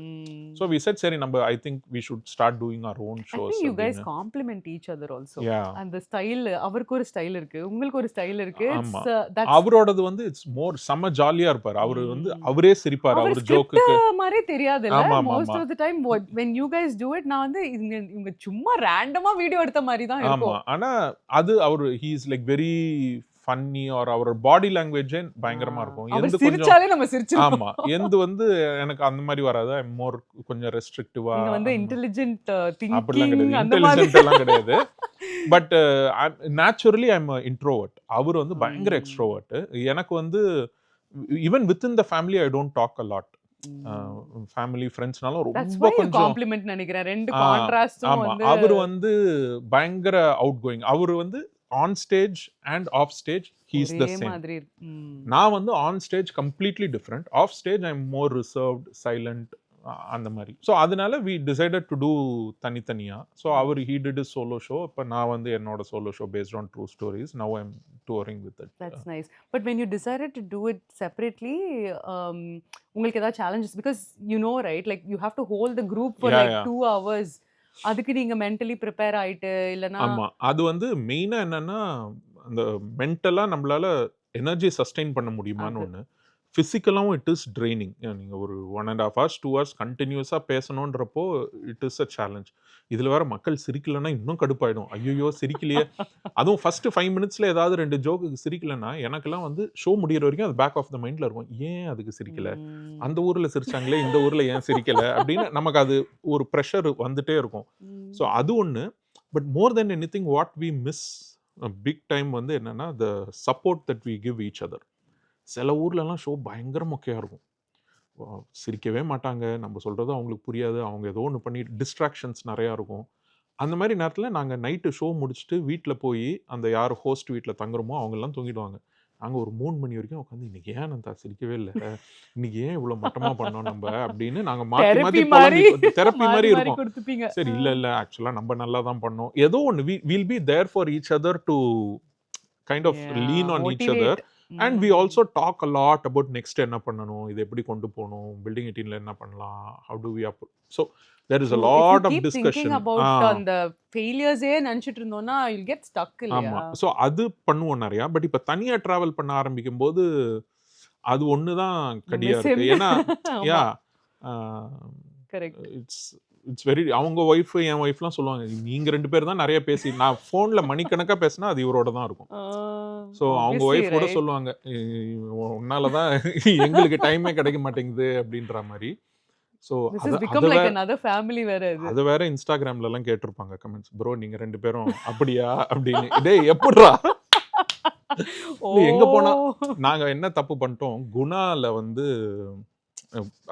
ஸோ வி செட் சரி நம்ம I think we should start doing our own shows. I think you guys complement each other also. அந்த ஸ்டைல், அவருக்கு ஒரு ஸ்டைல் இருக்கு, உங்களுக்கு ஒரு ஸ்டைல் இருக்கு. அவரோடது வந்து இட்ஸ் மோர் செம ஜாலியா இருப்பாரு. அவரு வந்து அவரே சிரிப்பாரு அவர் ஜோக்குக்கு மாதிரி தெரியாது இல்ல. Most of the time when you guys do it நான் வந்து இவங்க சும்மா ரேண்டமா வீடியோ எடுத்த மாதிரி தான் இருக்கும். ஆனா அது அவர் he is like very funny or அவர் பாடி லாங்குவேஜ் பயங்கரமா இருக்கும். எந்த சிரிச்சாலே நம்ம சிரிச்சிருவோம். ஆமா, எந்த வந்து எனக்கு அந்த மாதிரி வராது. ஐ அம் மோர் கொஞ்சம் ரெஸ்ட்ரிக்டிவா. நீங்க வந்து இன்டெலிஜென்ட் திங்கிங் அப்படிலாம் கிடையாது, இன்டெலிஜென்ட் எல்லாம் கிடையாது. But naturally I am introvert. அவர் வந்து பயங்கர எக்ஸ்ட்ரோவர்ட். எனக்கு வந்து even within the family I don't talk a lot. Family ஃப்ரெண்ட்ஸ்னாலும் ரொம்ப கொஞ்சம் காம்ப்ளிமெண்ட் நினைக்கிறேன். ரெண்டு கான்ட்ராஸ்டும் வந்து அவர் வந்து பயங்கர அவுட் கோயிங். அவர் வந்து on stage and off stage he is the same. நான் வந்து on stage completely different, off stage I'm more reserved, silent அந்த மாதிரி. ஸோ அதனால we decided to do தனித்தனியா. ஸோ அவர் he did his solo show. இப்போ நான் வந்து என்னோட solo show based on true stories. Now I'm touring with it. That's nice. But when you decided to do it separately, உங்களுக்கு ஏதாவது challenges? Because you know right, like you have to hold the group for like 2 hours. அதுக்கு நீங்க mentally prepare ஆயிட்டு இல்லனா? ஆமா, அது வந்து மெயினா என்னன்னா அந்த மென்டலா நம்மளால எனர்ஜி சஸ்டெயின் பண்ண முடியுமான்னு ஒன்று. ஃபிசிக்கலாகவும் இட் இஸ் ட்ரைனிங். நீங்கள் ஒரு 1.5 hours 2 hours கண்டினியூஸாக பேசணுன்றப்போ இட் இஸ் அ சேலஞ்ச். இதில் வேறு மக்கள் சிரிக்கலைன்னா இன்னும் கடுப்பாயிடும். ஐயோ சிரிக்கலையே, அதுவும் ஃபஸ்ட்டு 5 minutesல ஏதாவது 2 ஜோக்குக்கு சிரிக்கலைன்னா எனக்கெல்லாம் வந்து ஷோ முடிகிற வரைக்கும் அது பேக் ஆஃப் த மைண்டில் இருக்கும். ஏன் அதுக்கு சிரிக்கலை, அந்த ஊரில் சிரிச்சாங்களே இந்த ஊரில் ஏன் சிரிக்கலை அப்படின்னு நமக்கு அது ஒரு ப்ரெஷர் வந்துட்டே இருக்கும். ஸோ அது ஒன்று. But more than anything what we miss big time வந்து என்னென்னா the support that we give each other. சில ஊர்லலாம் ஷோ பயங்கர மொக்கையாக இருக்கும், சிரிக்கவே மாட்டாங்க, நம்ம சொல்கிறது அவங்களுக்கு புரியாது, அவங்க ஏதோ ஒன்று பண்ணி டிஸ்ட்ராக்ஷன்ஸ் நிறையா இருக்கும். அந்த மாதிரி நேரத்தில் நாங்கள் நைட்டு ஷோ முடிச்சுட்டு வீட்டில் போய் அந்த யார் ஹோஸ்ட் வீட்டில் தங்குறோமோ அவங்கெல்லாம் தூங்கிடுவாங்க. நாங்கள் ஒரு 3 மணி வரைக்கும் உட்காந்து இன்றைக்கி ஏன் நான் சிரிக்கவே இல்லை, இன்றைக்கி ஏன் இவ்வளோ மட்டமாக பண்ணோம் நம்ம அப்படின்னு நாங்கள் மாற்றி மாற்றி தெரப்பி மாதிரி இருக்கும். சரி இல்லை ஆக்சுவலாக நம்ம நல்லா தான் பண்ணோம், ஏதோ ஒன்று will be there for each other to kind of lean on each other. And we also talk a lot about next என்ன பண்ணணும், இது எப்படி கொண்டு போகணும், பில்டிங் 18ல என்ன பண்ணலாம், how do we up. So there is a True. If you lot of keep thinking discussion. about அந்த failures-ஏ நினைச்சிட்டு இருந்தோம்னா you'll get stuck இல்லையா? ஆமா. ஸோ அது பண்ணுவோம் நிறையா. பட் இப்போ தனியாக ட்ராவல் பண்ண ஆரம்பிக்கும் போது அது ஒன்று தான் You கடியா miss இருக்கு. him. ஏன்னா யா Correct. இட்ஸ் இட்ஸ் வெரி, அவங்க ஒய்ஃப் என் ஒய்ஃப்லாம் சொல்லுவாங்க, நீங்க 2 பேர் தான் நிறைய பேசி, நான் ஃபோன்ல மணிக்கணக்கா பேசினா அது இவரோட தான் இருக்கும். ஸோ அவங்க Obviously, ஒய்ஃப் கூட right? சொல்லுவாங்க, உன்னால தான் எங்களுக்கு டைமே கிடைக்க மாட்டேங்குது அப்படின்ற மாதிரி. ஸோ This அது has become அது like வேற, another family வேற இது. அது வேற இன்ஸ்டாகிராம்லலாம் கேட்டிருப்பாங்க கமெண்ட்ஸ், ப்ரோ நீங்க 2 பேரும் அப்படியா அப்படின்னு. டேய் எப்படிரா, எங்க போனா ஓ! நாங்க என்ன தப்பு பண்ணிட்டோம், குணால வந்து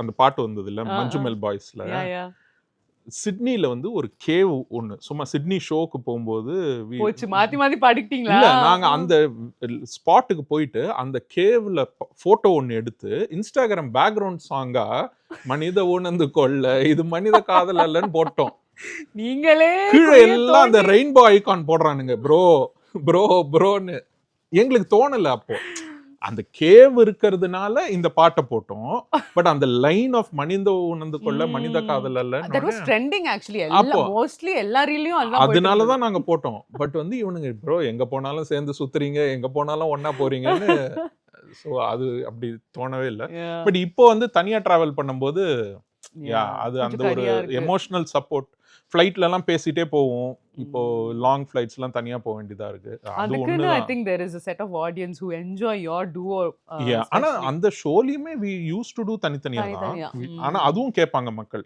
அந்த பாட்டு வந்தது இல்ல, மஞ்சுமெல் பாய்ஸ்ல, Yeah, yeah. சிட்னில வந்து ஒரு கேவ் ஒன்று, சும்மா சிட்னி ஷோக்கு போகும்போது போச்சு மாத்தி மாத்தி பாடிக்கிட்டீங்களா? இல்ல நாங்க அந்த ஸ்பாட்டுக்கு போயிட்டு அந்த கேவ்ல போட்டோ ஒன்று எடுத்து இன்ஸ்டாகிராம் பேக்ரவுண்ட் சாங்கா மனித உணர்ந்து கொள்ள இது மனித காதல் அல்லன்னு போட்டோம். நீங்களே கீழே குழிய எல்லாம் அந்த தோண்டி- ரெயின்போ ஐகான் போடுறானுங்க, ப்ரோ ப்ரோ ப்ரோன்னு. எங்களுக்கு தோணல அப்போ, அந்த கேவ் இருக்கிறதுனால இந்த பாட்டை போட்டோம். பட் அந்த லைன் ஆஃப் மனித உணர்ந்து கொள்ள மனித காதல் That was அல்ல, trending actually. அப்போ மோஸ்ட்லி எல்லா ரீலையும் அதான் போயிட்டு அதனால இருந்தது. தான் நாங்க போட்டோம். பட் வந்து இவனுங்க ப்ரோ எங்க போனாலும் சேர்ந்து சுத்துறீங்க, எங்க போனாலும் ஒண்ணா போறீங்கன்னு. ஸோ அது அப்படி தோணவே இல்லை. Yeah, பட் இப்போ வந்து தனியா டிராவல் பண்ணும்போது yeah. அது கொஞ்சம் அந்த ஒரு கரியா இருக்கு. Emotional support. ஃப்ளைட்ல எல்லாம் பேசிட்டே போவோம். இப்போ Mm. லாங் ஃப்ளைட்ஸ் எல்லாம் தனியா போக வேண்டியதா இருக்கு. அது அதுக்குன்னு I ஒண்ணுதான். think there is a set of audience who enjoy your duo. ஆனா especially. அந்த ஷோலயுமே வி யூஸ் டு டூ தனித்தனியா தான். தனித்தனியா. ஆனா அதுவும் கேட்பாங்க மக்கள்.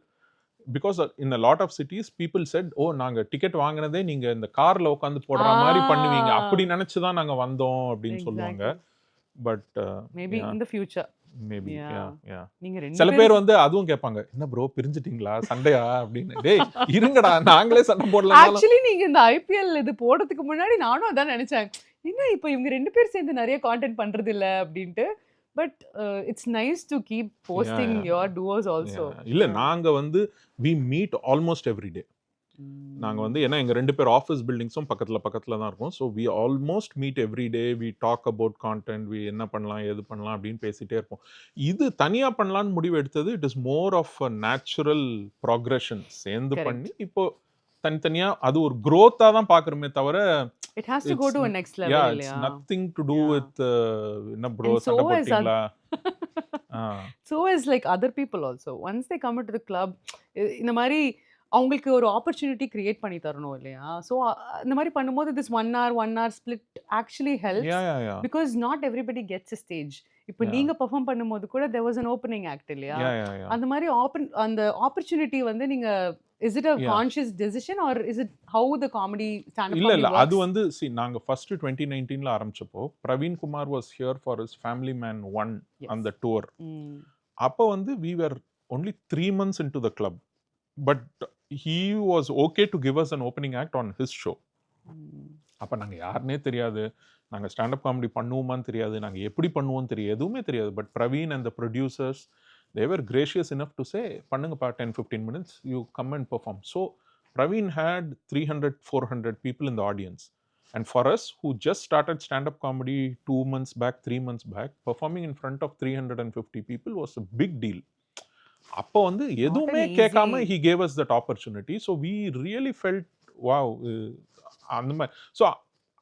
Because in a lot of cities people said, ஓ நாங்க டிக்கெட் வாங்குனதே நீங்க இந்த கார்ல உட்காந்து போடுற மாதிரி பண்ணுவீங்க, அப்படி நினைச்சு தான் நாங்க வந்தோம் அப்படின்னு சொல்லுவாங்க. Exactly. But Maybe in the future. Maybe Yeah. நீங்க ரெண்டு சில பேரும் பேர் வந்து அதுவும் கேட்பாங்க, என்ன ப்ரோ பிரிஞ்சிட்டீங்களா, சண்டையா அப்படின்னு. டேய் இருங்கடா, நாங்களே சண்டை போடலனாலும். ஆக்சுவலி நீங்க இந்த ஐபிஎல் இது போடுறதுக்கு முன்னாடி நானும் அதான் நினைச்சேன், என்ன இப்போ இவங்க 2 பேர் சேர்ந்து நிறைய கான்டென்ட் பண்றது இல்ல அப்படின்ட்டு. But it's nice to keep posting your duos also. இல்ல நாங்க வந்து we meet almost every day. நாங்க வந்து ஏன்னா எங்க 2 பேர் ஆஃபீஸ் பில்டிங்ஸும் பக்கத்துல பக்கத்துல தான் இருக்கும். So we almost meet every day, we talk about content, we என்ன பண்ணலாம் எது பண்ணலாம் அப்படின்னு பேசிட்டே இருப்போம். இது தனியா பண்ணலான்னு முடிவு எடுத்தது, it is more of a natural progression. சேர்ந்து Correct. பண்ணி இப்போ தனித்தனியா அது ஒரு growth-ஆ தான் பார்க்குறோமே தவிர, it has to go to a next level yeah, it's இல்லையா? nothing to do Yeah. with என்ன ப்ரோ And so சண்டை is போட்டீங்களா. so is like other people also. Once they come into the club, இந்த மாதிரி அவங்களுக்கு ஒரு opportunity create பண்ணி தரணும் இல்லையா? ஸோ இந்த மாதிரி பண்ணும்போது this 1 hour split actually helps yeah because not everybody gets a stage. இப்போ Yeah. நீங்க பெர்ஃபார்ம் பண்ணும்போது கூட there was an opening act இல்லையா? யா அந்த மாதிரி அந்த ஆப்பர்ச்சுனிட்டி வந்து நீங்க is it a Yeah. conscious decision or is it how the comedy stand-up இல்ல comedy இல்ல அது works? வந்து நாங்க ஃபர்ஸ்ட் 2019ல ஆரம்பிச்சப்போ Praveen Kumar was here for his family man 1 Yes. அந்த டூர். Mm. அப்போ வந்து we were only 3 months into the club, but he was okay to give us an opening act on his show. Mm. அப்போ நாங்கள் யாருன்னே தெரியாது, நாங்கள் ஸ்டாண்டப் காமெடி பண்ணுவோமான்னு தெரியாது, நாங்கள் எப்படி பண்ணுவோம்னு தெரியாது, எதுவுமே தெரியாது. But Praveen and the producers they were gracious enough to say பண்ணுங்கப்பா 10-15 minutes you come and perform. So Praveen had 300-400 people in the audience. And for us who just started stand-up comedy 2 months back, 3 months back, performing in front of 350 people was a big deal. அப்போ வந்து எதுவுமே easy- கேட்காம he gave us that opportunity. So we really felt wow. அந்த மாதிரி so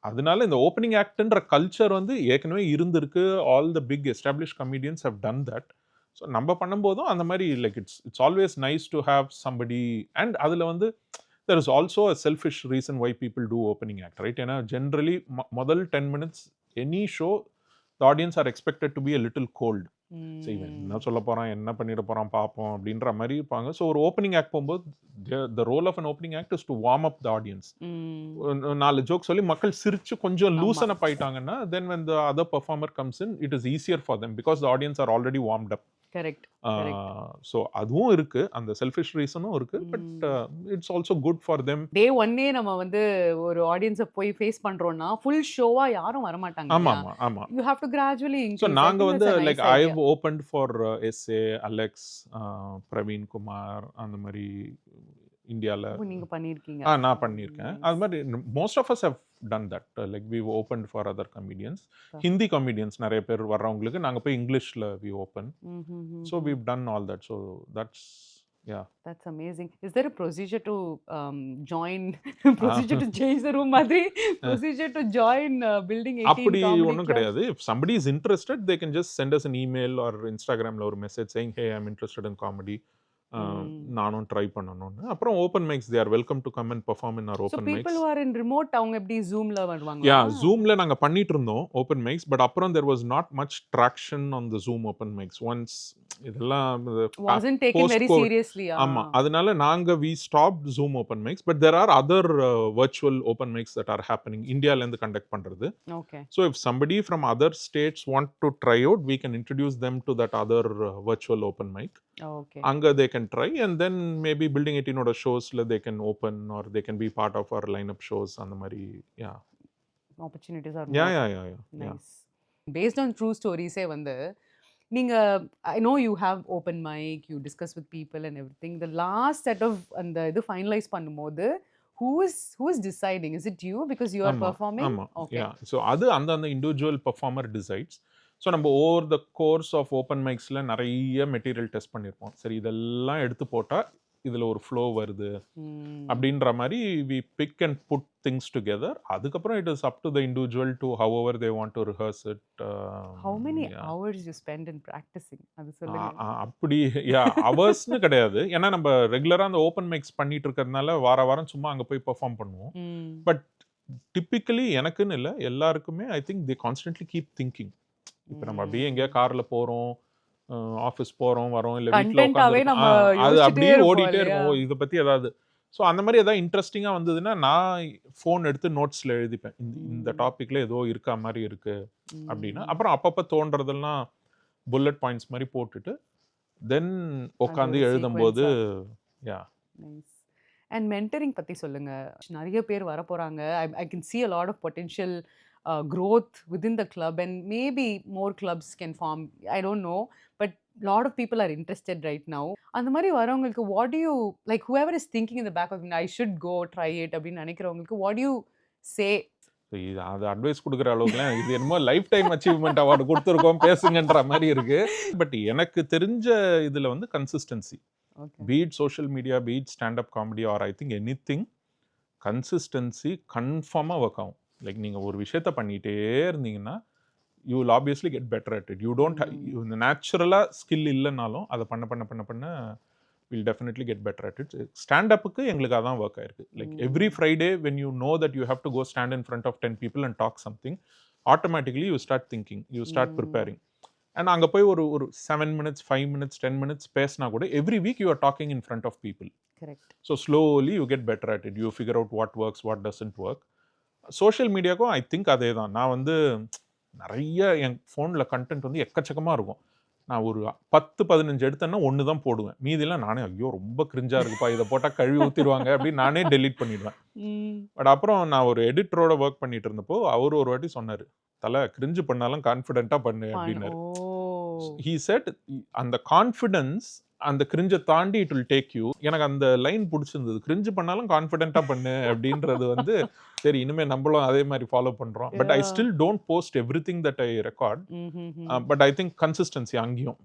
அதனால இந்த opening ஆக்ட்ன்ற culture வந்து ஏற்கனவே இருந்திருக்கு. All the big establish comedians have done that. So நம்ம பண்ணும்போதும் அந்த மாதிரி like it's always nice to have somebody. And அதில் வந்து there is also a selfish reason why people do opening act, right? ஏன்னா generally முதல் 10 minutes any show the audience are expected to be a little cold. So இவன் என்ன சொல்ல போகிறான், என்ன பண்ணிட போகிறான் பார்ப்போம் அப்படின்ற மாதிரி இருப்பாங்க. ஸோ ஒரு ஓப்பனிங் ஆக்ட் போகும்போது the role of an opening act is to warm up the audience. 4 joke சொல்லி மக்கள் சிரிச்சு கொஞ்சம் லூசன் அப் ஆயிட்டாங்கன்னா then when the other performer comes in it is easier for them because the audience are already warmed up. Correct. So அதுவும் இருக்கு, அந்த selfish ரீசனும் இருக்கு. But it's also good for them. Day ஒன்னே நம்ம வந்து ஒரு ஆடியன்ஸை போய் ஃபேஸ் பண்றோம்னா ஃபுல் ஷோவா யாரும் வர மாட்டாங்க. ஆமா ஆமா ஆமா. You have to gradually so increase. நாங்க வந்து like I have opened for SA, Alex, Praveen Kumar, அந்த மாதிரி இந்தியாவில். நீங்க பண்ணியிருக்கீங்க. நான் பண்ணியிருக்கேன். அது மாதிரி most of us have done that. Like we open for other comedians. Hindi comedians நிறைய பேர் வர்றவங்களுக்கு நாங்கள் போய் இங்கிலீஷில் we open. So we've done all that. So that's That's amazing. Is there a procedure to join, procedure to change the room மாதிரி, procedure to join building 18 அப்படி comedy ஒன்றும் club? கிடையாது. If somebody is interested, they can just send us an email or Instagramல ஒரு message saying, hey, I'm interested in comedy. நானும் try பண்ணணும்னு. அப்புறம் open mikes, they are welcome to come and perform in our So open people mics. who are in remote, அவங்க எப்படி Zoomல வருவாங்களா? Yeah, Zoomல நாங்க பண்ணிட்டு இருந்தோம் ஓப்பன் மைக்ஸ். பட் அப்புறம் there was not much traction on the Zoom open mics. Once இதெல்லாம் Wasn't taken very post-COVID. seriously. ஆமா, அதனால நாங்க we stopped Zoom open mics. But there are other virtual open mics that are happening. இந்தியால இருந்து conduct பண்றது. Okay. So if somebody from other states want to try out, we can introduce them to that other virtual open mic. Okay. Anga they can try, and then maybe Building 18 oda shows la they can open, or they can be part of our lineup shows and the mari. Yeah, Opportunities are yeah, more. yeah, yeah, yeah. Nice. Based on true stories வந்து நீங்க, I know you have open mic, you discuss with people and everything. The last set of அந்த இது finalize பண்ணும்போது who is deciding? Is it you because you are performing? Okay. Yeah. So அது அந்த individual performer decides. So நம்ம over the course of open மைக்ஸில் நிறைய material test பண்ணியிருப்போம். சரி, இதெல்லாம் எடுத்து போட்டால் இதில் ஒரு ஃப்ளோ வருது அப்படின்ற மாதிரி we pick and put things together. அதுக்கப்புறம் it is up to the individual to however they want to rehearse it. How many hours you spend in practicing? அது சொல்லுங்க. அப்படி ஹவர்ஸ்னு கிடையாது. ஏன்னா நம்ம ரெகுலராக அந்த ஓப்பன் மைக்ஸ் பண்ணிட்டு இருக்கிறதுனால வாரம் சும்மா அங்கே போய் பெர்ஃபார்ம் பண்ணுவோம். பட் டிப்பிக்கலி எனக்குன்னு இல்லை, எல்லாருக்குமே ஐ திங்க் தே கான்ஸ்டன்ட்லி கீப் திங்கிங். இப்போ நம்ம அப்படியே எங்கேயா கார்ல போறோம், ஆஃபீஸ் போறோம் வரோம், இல்லை வீட்டில் உட்காந்து அது அப்படியே ஓடிட்டே இருக்கும். இதை பற்றி ஏதாவது, ஸோ அந்த மாதிரி ஏதாவது இன்ட்ரெஸ்டிங்காக வந்ததுன்னா நான் ஃபோன் எடுத்து நோட்ஸில் எழுதிப்பேன். இந்த டாப்பிக்கில் ஏதோ இருக்கா மாதிரி இருக்கு அப்படின்னா. அப்புறம் அப்பப்போ தோன்றதெல்லாம் புல்லட் பாயிண்ட்ஸ் மாதிரி போட்டுட்டு தென் உட்காந்து எழுதும்போது. யா. அண்ட் மென்டரிங் பற்றி சொல்லுங்க. நிறைய பேர் வர போகிறாங்க. I can see a lot of potential growth within the club, and maybe more clubs can form. I don't know, but lot of people are interested right now. அந்த மாதிரி வரவங்களுக்கு what do you, like whoever is thinking in the back of the mind, I should go try it அப்படின்னு நினைக்கிறவங்களுக்கு what do you say? இது அது advice கொடுக்குற அளவுக்குலாம் இது என்னமோ லைஃப் டைம் அச்சீவ்மெண்ட் அவார்டு கொடுத்துருக்கோம் பேசுங்கன்ற மாதிரி இருக்கு. பட் எனக்கு தெரிஞ்ச இதில் வந்து consistency, be it social media, be it standup comedy, or I think anything, consistency கன்ஃபார்மாக ஒர்க் ஆகும். லைக் நீங்கள் ஒரு விஷயத்த பண்ணிகிட்டே இருந்தீங்கன்னா you will obviously get better at it. You don't இந்த நேச்சுரலாக ஸ்கில் இல்லைனாலும் அதை பண்ண will definitely get better at it. ஸ்டாண்டப்புக்கு எங்களுக்கு அதான் ஒர்க் ஆயிருக்கு. Like every Friday when you know that you have to go stand in front of 10 people and talk something, automatically you start thinking, you start preparing. And அங்கே போய் ஒரு 7 minutes 5 minutes 10 minutes பேசினா கூட every week you are talking in front of people. Correct. So slowly you get better at it. You figure out what works, what doesn't work. Social மீடியாவுக்கும் I think அதே தான். நான் வந்து நிறைய என் ஃபோனில் content வந்து எக்கச்சக்கமாக இருக்கும். நான் ஒரு 10-15 எடுத்தேன்னா 1 தான் போடுவேன். மீதிலாம் நானே ஐயோ ரொம்ப கிரிஞ்சாக இருக்குப்பா, இதை போட்டால் கழுவி ஊற்றிடுவாங்க அப்படின்னு நானே டெலீட் பண்ணிடுவேன். பட் அப்புறம் நான் ஒரு எடிட்டரோட ஒர்க் பண்ணிட்டு இருந்தப்போ அவர் ஒரு வாட்டி சொன்னார், தலை கிரிஞ்சு பண்ணாலும் கான்ஃபிடென்ட்டாக பண்ணு அப்படின்னாரு. ஹீ செட் அந்த கான்ஃபிடென்ஸ் அந்த கிரிஞ்சை தாண்டி இட் வில் டேக் யூ. எனக்கு அந்த லைன் பிடிச்சிருந்தது. கிரிஞ்சு பண்ணாலும் கான்ஃபிடென்ட்டாக பண்ணு அப்படின்றது வந்து சரி இனிமேல் நம்மளும் அதே மாதிரி ஃபாலோ பண்ணுறோம். But I still don't post every thing that I record. But I think consistency அங்கேயும்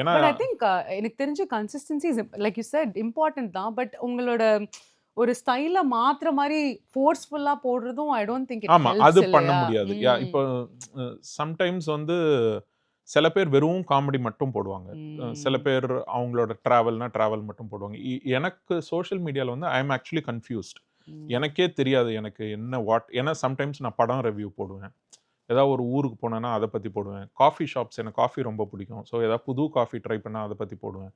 ஏன்னா ஐ திங்க் எனக்கு தெரிஞ்ச consistency is like you said important தான். பட் உங்களோட ஒரு ஸ்டைல மாத்திர மாதிரி ஃபோர்ஸ்ஃபுல்லா போடுறதும் I don't think it helps. ஆமா, அது பண்ண முடியாது. இப்போ சம்டைம்ஸ் வந்து சில பேர் வெறும் காமெடி மட்டும் போடுவாங்க, சில பேர் அவங்களோட டிராவல் மட்டும் போடுவாங்க. எனக்கு சோஷியல் மீடியாவில் வந்து ஐ எம் ஆக்சுவலி கன்ஃபியூஸ்ட். எனக்கே தெரியாது எனக்கு என்ன ஏன்னா சம்டைம்ஸ் நான் படம் ரிவ்யூ போடுவேன், ஏதாவது ஒரு ஊருக்கு போனேன்னா அதை பற்றி போடுவேன். காஃபி ஷாப்ஸ், எனக்கு காஃபி ரொம்ப பிடிக்கும், ஸோ ஏதாவது புது காஃபி ட்ரை பண்ணால் அதை பற்றி போடுவேன்.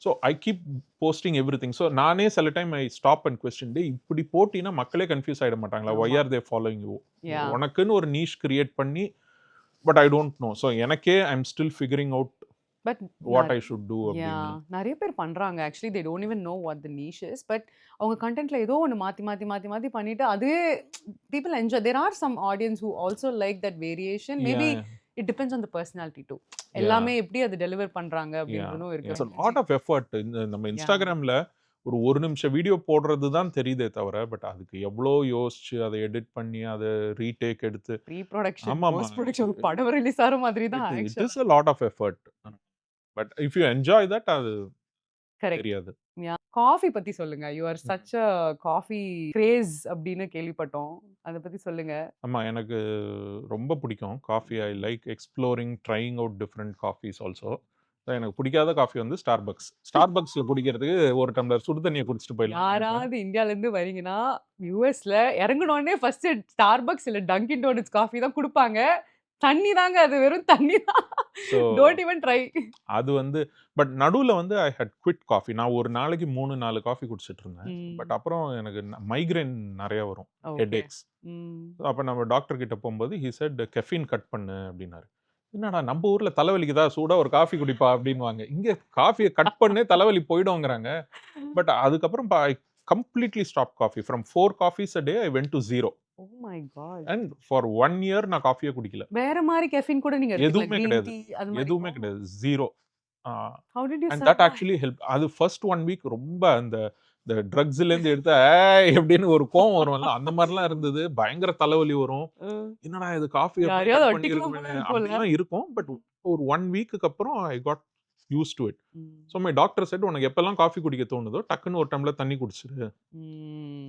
So I keep posting everything. So நானே சில time I stop and question, இப்படி போட்டினா மக்களே கன்ஃபியூஸ் ஆகிட மாட்டாங்களா? Why are they following you? உனக்குன்னு ஒரு நீஷ் கிரியேட் பண்ணி, but I don't know. So எனக்கே I am still figuring out but what I should do அப்படின்னு. நிறைய பேர் பண்றாங்க actually, they don't even know what the niche is. But அவங்க கண்டென்ட்ல ஏதோ ஒன்று மாற்றி பண்ணிட்டு அதுவே people enjoy. There are some audience who also like that variation. Maybe it depends on the personality too. எல்லாமே எப்படி அது டெலிவர் பண்றாங்க அப்படின்றதும் இருக்கு. Lot of effort. நம்ம இன்ஸ்டாகிராம்ல ஒரு நிமிஷம் வீடியோ போடுறது தான் தெரியுதே தவிர, பட் அதுக்கு எவ்வளோ யோசிச்சு அதை எடிட் பண்ணி அதை ரீடேக் எடுத்து ப்ரீ ப்ரொடக்ஷன், ஆமாமா. போஸ்ட் ப்ரொடக்ஷன் ஒரு படம் ரிலீஸ் ஆற மாதிரி தான் இட் ஆக்சுவலா. Is a lot of effort. But if you enjoy that அது கரெக்ட். தெரியாது. காஃபி பத்தி சொல்லுங்க. You are such a coffee craze அப்படின்னு கேள்விப்பட்டோம். அத பத்தி சொல்லுங்க. ஆமா, எனக்கு ரொம்ப பிடிக்கும் coffee. I like exploring, trying out different coffees also. எனக்கு பிடிக்காத காஃபி வந்து ஸ்டார்பக்ஸ். ஸ்டார்பக்ஸ்ல குடிக்கிறதுக்கு ஒரு டம்ளர் சுடு தண்ணியை குடிச்சிட்டு போயிடலாம். யாராவது இந்தியால இருந்து வரீங்கன்னா, யுஎஸ்ல இறங்குனோனே ஃபர்ஸ்ட் Starbucks இல்ல Dunkin Donuts காஃபி தான் குடுப்பாங்க. தண்ணி தாங்க அது வெறும் தண்ணி தான். So, don't even try. அது வந்து பட் நடுவுல வந்து ஐ ஹட் குவிட் காஃபி. நான் ஒரு நாளைக்கு 3, 4 காஃபி குடிச்சிட்டு இருந்தேன். பட் அப்புறம் எனக்கு மைக்ரேன் நிறைய வரும், ஹெட்ஏக்ஸ். அப்ப நம்ம டாக்டர் கிட்ட போகும்போது ஹி செட் கெஃபீன் கட் பண்ணு அப்படின்னாரு. என்னடா நம்ம ஊர்ல தலைவலிக்குதா, சூடா ஒரு காஃபி குடிப்பா அப்படின்வாங்க. இங்க காஃபியை கட் பண்ணே தலைவலி போயிடுங்கிறாங்க. பட் அதுக்கப்புறம் I completely stop coffee. From 4 coffees a day I went to 0. Oh my god. And for 1 year நான் காஃபியே குடிக்கல. வேற மாதிரி கெஃபின் கூட நீங்க எடுத்துக்கல. எதுவுமே கிரீன் கிடையாது. டீ அது மாதிரி. எதுவுமே கிடையாது. 0. How did you and survive? That actually help. அது ஃபர்ஸ்ட் 1 வீக் ரொம்ப அந்த ட்ரக்ஸ்லேருந்து எடுத்து ஏய் அப்படின்னு ஒரு கோவம் வரும்ல, அந்த மாதிரிலாம் இருந்தது. பயங்கர தலைவலி வரும். என்னடா இது காஃபி யாரையாவது ஒட்டிக்கணும் போல இருக்கும்ல. அப்படிலாம் இருக்கும். பட் ஒரு 1 வீக்குக்கு அப்புறம் I got use to it. So my doctor set உனக்கு எப்பெல்லாம் காஃபி குடிக்க தோணுதோ டக்குன்னு ஒரு டம்ளர் தண்ணி குடிச்சிரு,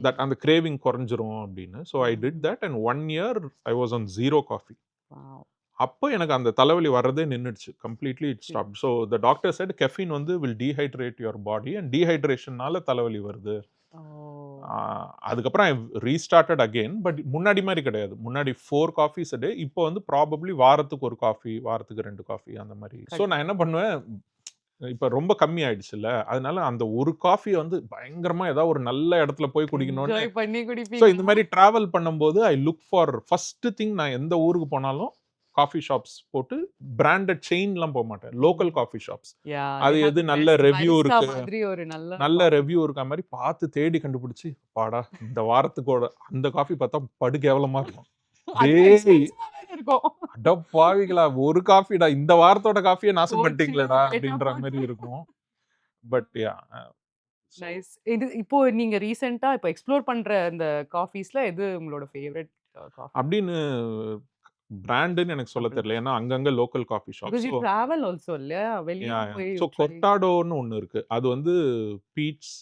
தட் அந்த கிரேவிங் குறைஞ்சிரும் அப்படின்னு. So I did that and 1 year I was on 0 coffee. அப்போ எனக்கு அந்த தலைவலி வர்றதே நின்றுடுச்சு. Completely it stop. So the doctor said caffeine வந்து will dehydrate your body and டீஹைட்ரேஷன்னால தலைவலி வருது. அதுக்கப்புறம் ஐ ரீஸ்டார்டட் அகெயின். பட் முன்னாடி மாதிரி கிடையாது. முன்னாடி 4 காஃபிஸ் a day. இப்போ வந்து ப்ராபப்ளி வாரத்துக்கு 1 காஃபி, வாரத்துக்கு 2 காஃபி அந்த மாதிரி. ஸோ நான் என்ன பண்ணுவேன், இப்போ ரொம்ப கம்மி ஆயிடுச்சுல்ல, அதனால அந்த ஒரு காஃபியை வந்து பயங்கரமா ஏதாவது ஒரு நல்ல இடத்துல போய் குடிக்கணும்னு. என்ஜாய் பண்ணி ஸோ குடிப்பீங்க. இந்த மாதிரி டிராவல் பண்ணும்போது I look for first thing, நான் எந்த ஊருக்கு போனாலும் காஃபி ஷாப்ஸ் போட்டு பிராண்டட் செயின்லாம் போக மாட்டேன். Local coffee shops. அது எது நல்ல ரெவ்யூ இருக்கு, மாதிரி ஒரு நல்ல ரெவ்யூ இருக்க மாதிரி பார்த்து தேடி கண்டுபிடிச்சு, பாடா இந்த வாரத்துக்கோட அந்த காஃபி பார்த்தா படு கேவலமா இருக்கும். டேய் இருக்கும். அட பாவிகளா, ஒரு காஃபிடா, இந்த வாரத்தோட காஃபியை நாசம் பண்ணிட்டீங்களேடா அப்படின்ற மாதிரி இருக்கும். But yeah nice. இது இப்போ நீங்க ரீசெண்டா இப்போ எக்ஸ்ப்ளோர் பண்ற அந்த காஃபீஸ்ல எது உங்களோட ஃபேவரட் காஃபி? அப்படின்னு பிராண்டுன்னு எனக்கு சொல்ல தெரியல. ஏன்னா அங்கங்க local coffee shops. Because you travel also இல்லையா? வெளிய போய் ஸோ try. கொர்டாடோன்னு ஒன்று இருக்கு. அது வந்து பீட்ஸ்,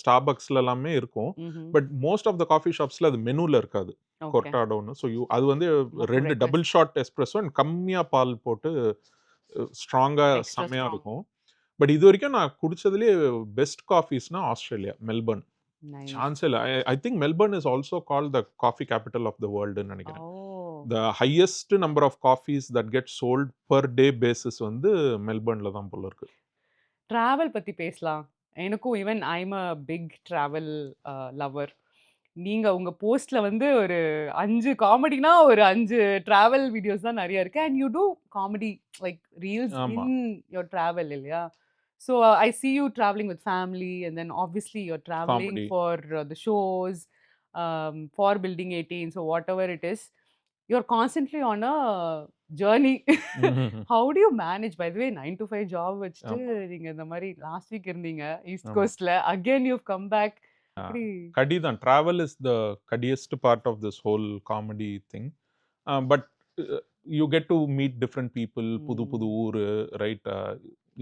ஸ்டார்பக்ஸ்ல எல்லாமே இருக்கும். But most of the coffee ஷாப்ஸ்ல அது மெனுல இருக்காது. Okay. கொர்டாடோன்னு. ஸோ அது வந்து More 2 request. Double shot espresso and கம்மியா பால் போட்டு ஸ்ட்ராங்கா Extra செமையா strong. இருக்கும். பட் இது வரைக்கும் நான் குடிச்சதுலேயே பெஸ்ட் காஃபீஸ்னா ஆஸ்திரேலியா, மெல்பர்ன். Nice. சான்ஸே இல்லை. I think Melbourne is also called the coffee capital of the வேர்ல்டுன்னு நினைக்கிறேன். Oh. The highest number of coffees that get sold per day basis வந்து மெல்பர்ன்ல தான் போல இருக்கு. டிராவல் பத்தி பேசலாம். எனக்கும் even I am a big travel lover. நீங்க உங்க போஸ்ட்ல வந்து ஒரு 5 காமெடினா ஒரு 5 டிராவல் வீடியோஸ் தான் நிறைய இருக்கு. And you do comedy like reels ஆமா. இன் யுவர் டிராவல் இல்லையா? So I see you traveling with family and then obviously you're traveling Comedy. for the shows, for Building 18, so whatever it is. You're constantly on a journey. How do you manage? By the way, 9 to 5 job வச்சுட்டு நீங்க இந்த மாதிரி last week இருந்தீங்க east ஆமா. கோஸ்ட்ல. Again you come back. கடி தான். Travel is the கடியஸ்ட் part of this whole comedy thing. But you get to meet different people, புது புது ஊர், ரைட்?